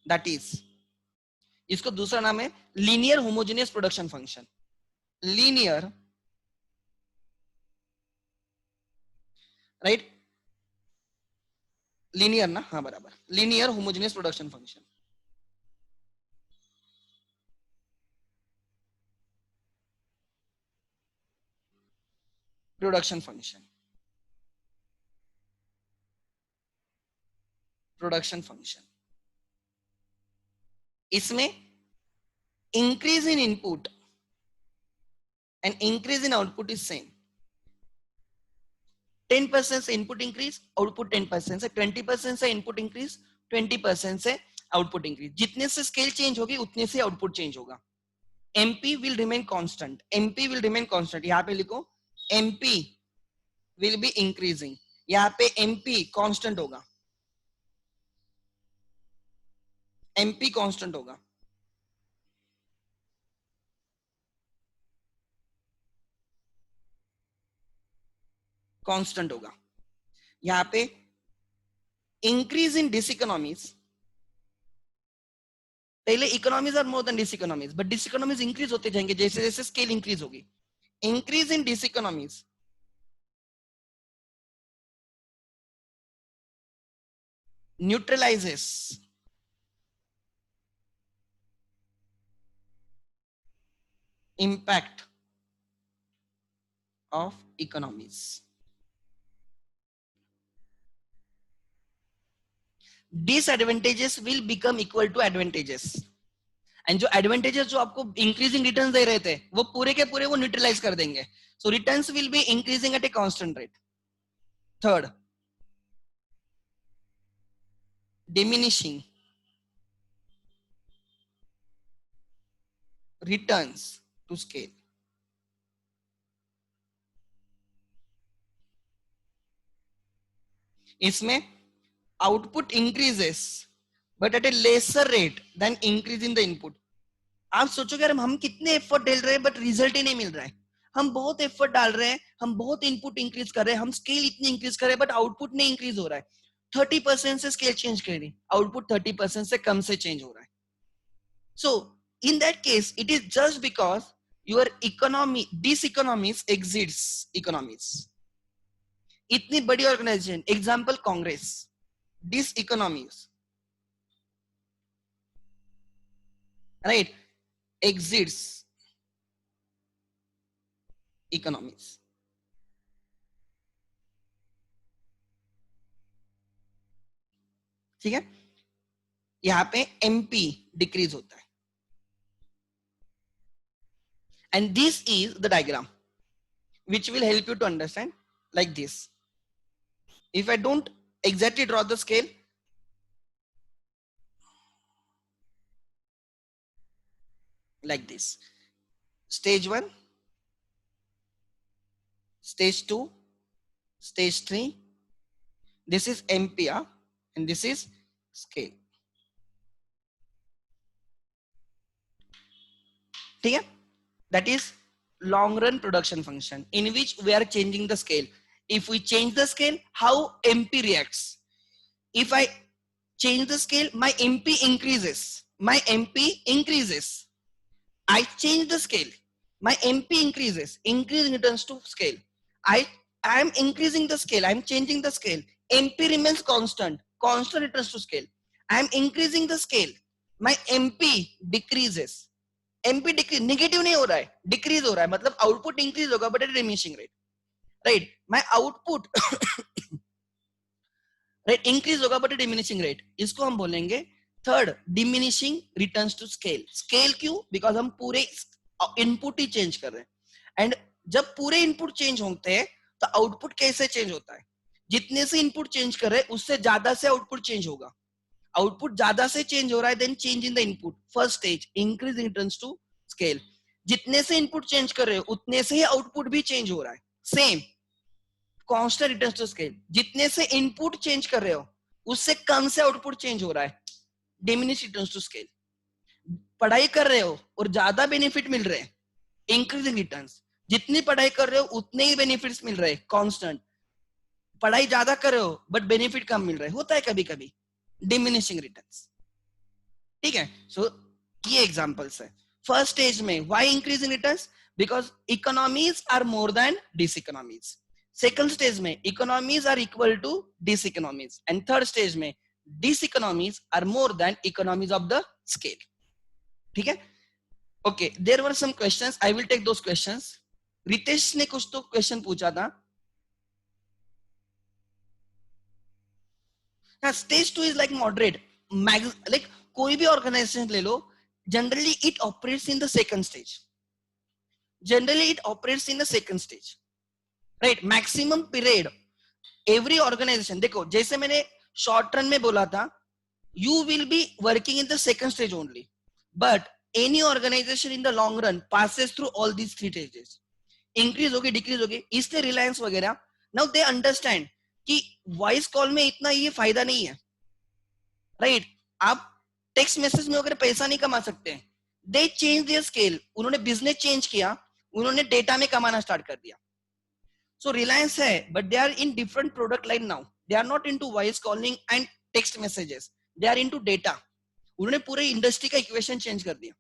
That is, इसको दूसरा नाम है linear homogeneous production function. Linear, right, linear ना, हाँ बराबर, linear homogeneous production function. Production function, production function. इसमें increase in input and increase in output is same. 10% से input increase, output 10% से, 20% से इनपुट इंक्रीज, 20% से आउटपुट इंक्रीज. जितने से स्केल चेंज होगी उतने से आउटपुट चेंज होगा. MP will remain constant, MP will remain constant. यहाँ पे लिखो एमपी विल बी इंक्रीजिंग, यहाँ पे एमपी कांस्टेंट होगा, एमपी कांस्टेंट होगा. कांस्टेंट होगा. यहाँ पे इंक्रीज इन डिसइकोनॉमीज, पहले economies are more than diseconomies, but diseconomies increase होते जाएंगे जैसे जैसे स्केल इंक्रीज होगी. Increase in diseconomies neutralizes impact of economies. Disadvantages will become equal to advantages. And जो एडवांटेजेस जो आपको इंक्रीजिंग रिटर्न्स दे रहे थे वो पूरे के पूरे वो न्यूट्रलाइज कर देंगे. So returns will be increasing at a constant rate. Third, diminishing returns to scale. इसमें output increases but at a lesser rate than increase in the input. आप सोचोगे यार हम कितने एफर्ट डाल रहे हैं बट रिजल्ट ही नहीं मिल रहा है. हम बहुत एफर्ट डाल रहे हैं, हम बहुत इनपुट इंक्रीज कर रहे हैं, हम स्केल इतनी इंक्रीज कर रहे हैं बट आउटपुट नहीं इंक्रीज हो रहा है. 30% से स्केल चेंज कर रही, आउटपुट 30% से कम से चेंज हो रहा है. So in that case it is just because your economy diseconomies exits economies. इतनी बड़ी organization, example Congress, diseconomies, right, exits economies. ठीक है, यहां पे एमपी डिक्रीज होता है. And this is the diagram which will help you to understand like this. If I don't exactly draw the scale, like this: stage 1, stage 2, stage 3, this is MPR and this is scale. ठीक है, that is long run production function in which we are changing the scale. If we change the scale, how MP reacts? If I change the scale, my MP increases. My MP increases. I change the scale, my MP increases. Increase returns to scale. I am increasing the scale. I am changing the scale. MP remains constant. Constant returns to scale. I am increasing the scale. My MP decreases. MP decrease, negative नहीं हो रहा है, decrease हो रहा है. मतलब output increase होगा but at a diminishing rate. Right? My output right increase होगा but at a diminishing rate. इसको हम बोलेंगे third, diminishing returns to scale. Scale क्यों? बिकॉज हम पूरे इनपुट ही चेंज कर रहे हैं. एंड जब पूरे इनपुट चेंज होते हैं तो आउटपुट कैसे चेंज होता है? जितने से इनपुट चेंज कर रहे हैं उससे ज्यादा से आउटपुट चेंज होगा. आउटपुट ज्यादा से चेंज हो रहा है, then change in the input. First stage, increase returns to scale. जितने से इनपुट चेंज कर रहे हो उतने से ही आउटपुट भी चेंज हो रहा है. Same constant returns to scale. जितने से इनपुट चेंज कर रहे हो उससे कम से आउटपुट चेंज हो रहा है. Diminish returns to scale. पढ़ाई कर रहे हो और ज्यादा बेनिफिट मिल रहे हैं, इंक्रीजिंग रिटर्न्स. जितनी पढ़ाई कर रहे हो उतने ही बेनिफिट्स मिल रहे हैं, कांस्टेंट. पढ़ाई ज्यादा कर रहे हो बट बेनिफिट कम मिल रहे हैं, होता है कभी कभी, डिमिनिशिंग रिटर्न्स. ठीक है, सो ये एग्जांपल्स है. फर्स्ट स्टेज में why increasing returns? Because economies are more than diseconomies. Second stage में economies are equal to diseconomies. And third stage में diseconomies are more than economies of the scale. ठीक है, okay, there were some questions, I will take those questions. Ritesh ने कुछ तो question पूछा था. Stage 2 is like moderate, like कोई भी ऑर्गेनाइजेशन ले लो, generally it operates in the second stage. Generally it operates in the second stage, right? Maximum period every organization, देखो जैसे मैंने शॉर्ट रन में बोला था, you will be working in the second stage only, but any organisation in the long run passes through all these three stages. Increase होगी, decrease होगी. इसलिए रिलायंस वगैरह नाउ दे अंडरस्टैंड कि वॉइस कॉल में इतना ये फायदा नहीं है, राइट? आप टेक्स्ट मैसेज में अगर पैसा नहीं कमा सकते, दे चेंज देयर स्केल. उन्होंने बिजनेस चेंज किया, उन्होंने डेटा में कमाना स्टार्ट कर दिया. सो रिलायंस है but they are in different product line now. They are not into voice calling and text messages. They are into data. उन्होंने पूरे इंडस्ट्री का इक्वेशन चेंज कर दिया.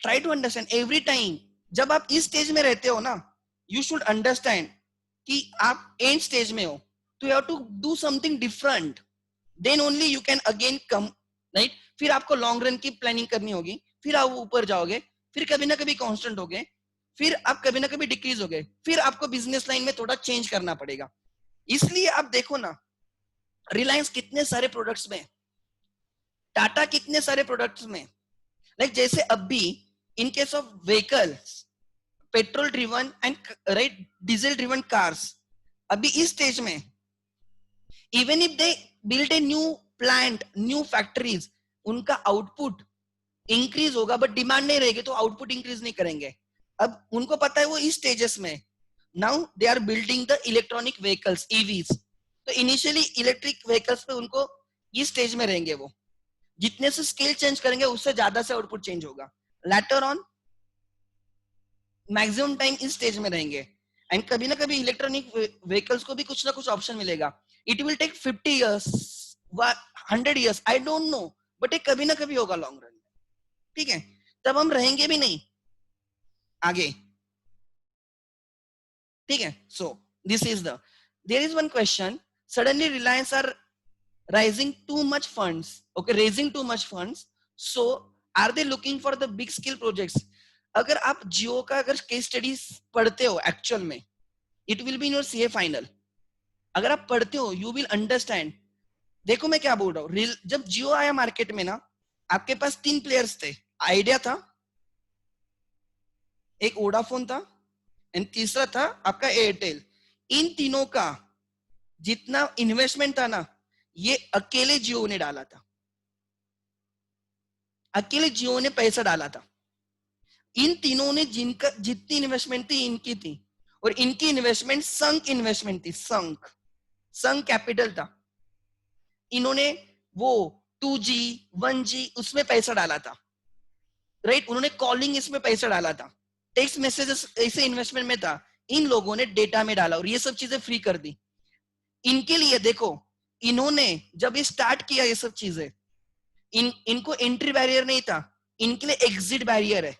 Try to understand every time जब आप इस स्टेज में रहते हो ना, you should understand कि आप एंड स्टेज में हो, तो you have to do something different. Then only you can again come, right? फिर आपको लॉन्ग रन की प्लानिंग करनी होगी, फिर आप ऊपर जाओगे, फिर कभी ना कभी कांस्टेंट होगे, फिर आप कभी ना कभी डिक्रीज होगे, फिर आपको बिजनेस लाइन में थोड़ा चेंज करना पड़ेगा. इसलिए आप देखो ना, रिलायंस कितने सारे प्रोडक्ट्स में, टाटा कितने सारे प्रोडक्ट्स में, लाइक जैसे अभी in case of vehicles, petrol driven and right diesel driven cars, अभी इस स्टेज में even if they build a new plant, new factories, उनका आउटपुट इंक्रीज होगा बट डिमांड नहीं रहेगी तो आउटपुट इंक्रीज नहीं करेंगे. अब उनको पता है वो इस स्टेजेस में, now they are building the electronic vehicles EVs. तो इनिशियली इलेक्ट्रिक व्हीकल्स पे उनको इस स्टेज में रहेंगे, वो जितने से स्केल चेंज करेंगे उससे ज्यादा से आउटपुट चेंज होगा. लेटर ऑन मैक्सिमम टाइम इस स्टेज में रहेंगे एंड कभी ना कभी इलेक्ट्रॉनिक व्हीकल्स को भी कुछ ना कुछ ऑप्शन मिलेगा. It will take 50 years, 100 years, I don't know, but ये कभी ना कभी होगा लॉन्ग रन में. ठीक है, तब हम रहेंगे भी नहीं आगे. ठीक है, so this is the, there is one question, suddenly Reliance are raising too much funds, okay, raising too much funds, so are they looking for the big scale projects? अगर आप जियो का अगर केस स्टडीज पढ़ते हो एक्चुअल में, it will be in your CA final. अगर आप पढ़ते हो यू विल अंडरस्टैंड. देखो मैं क्या बोल रहा हूँ, जब जियो आया मार्केट में ना, आपके पास 3 प्लेयर्स थे. आइडिया था, एक वोडाफोन था एंड तीसरा था आपका एयरटेल. इन तीनों का जितना इन्वेस्टमेंट था ना, ये अकेले जियो ने डाला था, अकेले जियो ने पैसा डाला था. इन तीनों ने जिनका जितनी इन्वेस्टमेंट थी इनकी थी, और इनकी इन्वेस्टमेंट संक इन्वेस्टमेंट थी, संक कैपिटल था. इन्होंने वो 2G 1G उसमें पैसा डाला था, राइट. उन्होंने कॉलिंग इसमें पैसा डाला था, टेक्स्ट मैसेजेस ऐसे इन्वेस्टमेंट में था. इन लोगों ने डेटा में डाला और ये सब चीजें फ्री कर दी. इनके लिए देखो, इन्होंने जब ये स्टार्ट किया ये सब चीजें, इनको एंट्री बैरियर नहीं था, इनके लिए एग्जिट बैरियर है.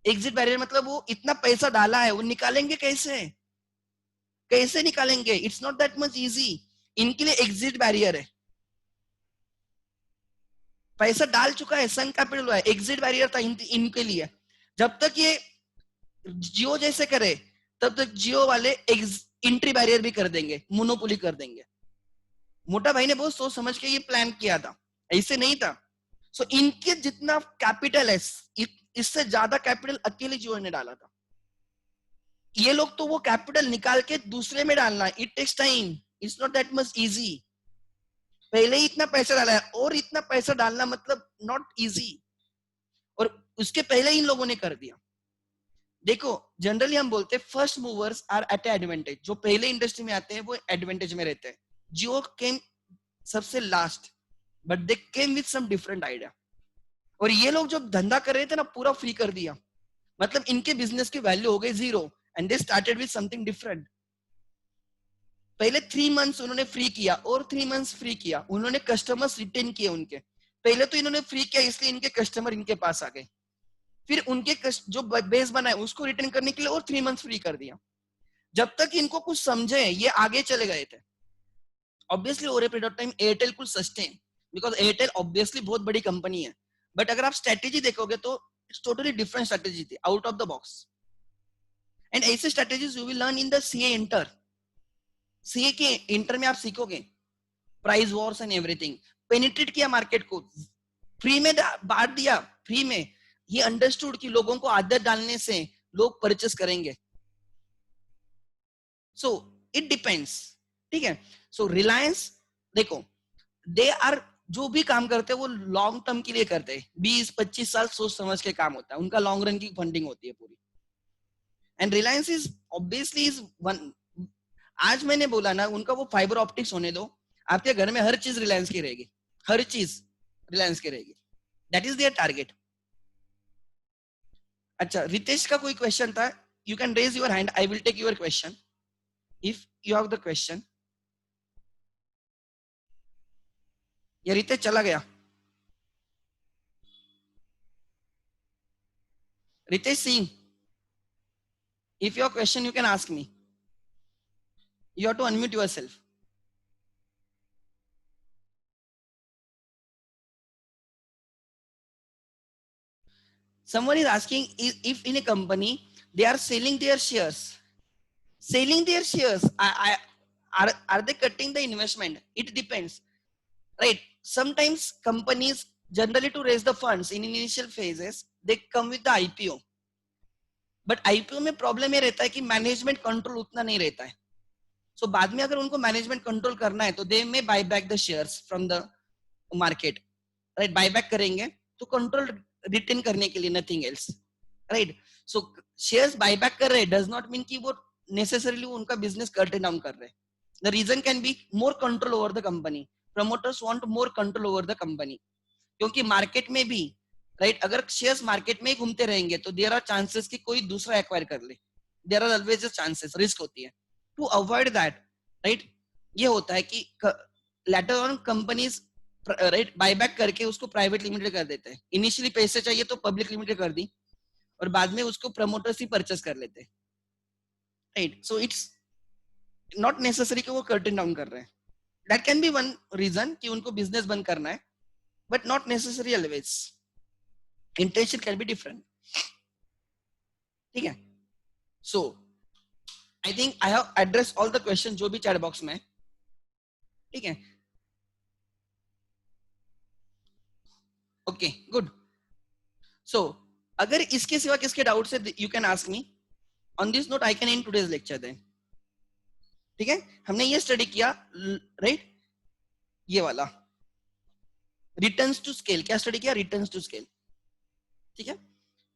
एग्जिट बैरियर मतलब वो इतना पैसा डाला है, वो निकालेंगे कैसे, कैसे निकालेंगे, it's not that much easy. इनके लिए एग्जिट बैरियर है. पैसा डाल चुका है, सन कैपिटल हुआ है, एग्जिट बैरियर था इनके लिए. जब तक ये जियो जैसे करे तब तक जियो वाले एंट्री बैरियर भी कर देंगे, मोनोपोली कर देंगे. मोटा भाई ने बहुत सोच समझ के ये प्लान किया था, ऐसे नहीं था. सो इनके जितना कैपिटल है, इससे ज्यादा कैपिटल अकेले जियो ने डाला था. ये लोग तो वो कैपिटल निकाल के दूसरे में डालना, it takes time, it's not that much easy. पहले ही इतना पैसा डाला है और इतना पैसा डालना मतलब नॉट इजी, और उसके पहले इन लोगों ने कर दिया. देखो जनरली हम बोलते हैं first movers are at advantage, जो पहले इंडस्ट्री में आते हैं वो एडवांटेज में रहते हैं. जियो केम सबसे last, but they came with some different idea. और ये लोग जो धंधा कर रहे थे ना, पूरा फ्री कर दिया, मतलब इनके बिजनेस की वैल्यू हो गई 0 and they started with something different. पहले 3 मंथ्स उन्होंने फ्री किया और 3 मंथ्स फ्री किया. उन्होंने कस्टमर्स रिटेन किए उनके. पहले तो इन्होंने फ्री किया इसलिए इनके कस्टमर इनके पास आ गए, फिर उनके जो बेस बनाए उसको रिटर्न करने के लिए और 3 मंथ्स फ्री कर दिया. जब तक इनको कुछ समझे ये आगे चले गए थे. Obviously over a period of time Airtel कुल सस्टेन, बिकॉज एयरटेल ऑब्वियसली बहुत बड़ी कंपनी है. बट अगर आप स्ट्रेटेजी देखोगे तो इट्स टोटली डिफरेंट स्ट्रेटेजी थी, out of the box. And ऐसे strategies you will learn in the CA inter. CA के इंटर में आप सीखोगे price wars and everything. Penetrate किया मार्केट को, फ्री में बांट दिया, फ्री में. ये अंडरस्टूड कि लोगों को आदत डालने से लोग परचेस करेंगे. So it depends. ठीक है, सो रिलायंस देखो, दे आर जो भी काम करते हैं वो लॉन्ग टर्म के लिए करते हैं. 20-25 साल सोच समझ के काम होता है उनका, लॉन्ग रन की फंडिंग होती है पूरी. And Reliance is obviously is one. आज मैंने बोला ना, उनका वो फाइबर ऑप्टिक्स होने दो, आपके घर में हर चीज रिलायंस की रहेगी, हर चीज रिलायंस की रहेगी. That is their target. अच्छा, रितेश का कोई क्वेश्चन था, you can raise your hand, I will take your question if you have the question. या रितेश चला गया? Ritesh Singh, if your question you can ask me, you have to unmute yourself. Someone is asking if in a company they are selling their shares, are they cutting the investment? It depends, right? Sometimes companies generally to raise the funds in initial phases they come with the IPO, but IPO में problem ये रहता है कि management control उतना नहीं रहता है. सो बाद में अगर उनको मैनेजमेंट कंट्रोल करना है तो they may buy back the shares from the market, right. Buy back करेंगे तो कंट्रोल रिटेन करने के लिए, nothing else, right. So shares buy back कर रहे डज नॉट मीन कि वो नेसेसरीली उनका बिजनेस कट डाउन कर रहे. The reason can be more control over the company. Promoters want more control over the company, क्योंकि मार्केट में भी, राइट, अगर शेयर्स मार्केट में ही घूमते रहेंगे तो देयर आर चांसेस कि कोई दूसरा एक्वायर कर ले. There are always chances, risk होती है. टू अवॉइड दैट, राइट, ये होता है कि later on companies, right, buyback करके उसको प्राइवेट लिमिटेड कर देते हैं. इनिशियली पैसे चाहिए तो पब्लिक लिमिटेड कर दी और बाद में उसको प्रमोटर्स ही परचेस कर लेते हैं, right. So it's not necessary कि वो कर्टन डाउन कर रहे हैं. That can be one reason कि उनको बिजनेस बंद करना है, but not necessary always. Intention can be different. ठीक है. So I think I have address all the question जो भी चैट बॉक्स में. ठीक है. Okay, good. सो अगर इसके सिवा किसके डाउट से you can ask me. On this note I can end today's lecture then. ठीक है. हमने ये स्टडी किया, राइट, ये वाला रिटर्न्स टू स्केल. क्या स्टडी किया? Returns to scale. ठीक है.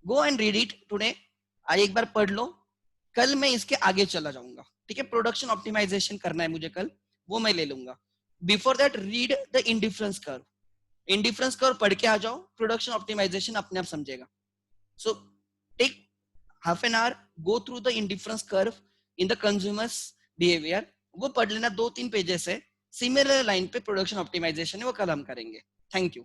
Go and read it today. आज एक बार पढ़ लो, कल मैं इसके आगे चला जाऊंगा. ठीक है. प्रोडक्शन ऑप्टिमाइजेशन करना है मुझे कल, वो मैं ले लूंगा. Before that read the indifference curve. Indifference curve पढ़ के आ जाओ, प्रोडक्शन ऑप्टिमाइजेशन अपने आप समझेगा. So take half an hour, go through the indifference curve in the consumers behaviour. वो पढ़ लेना, 2-3 पेजेस है. सिमिलर लाइन पे प्रोडक्शन ऑप्टिमाइजेशन है, वो कल हम करेंगे. Thank you.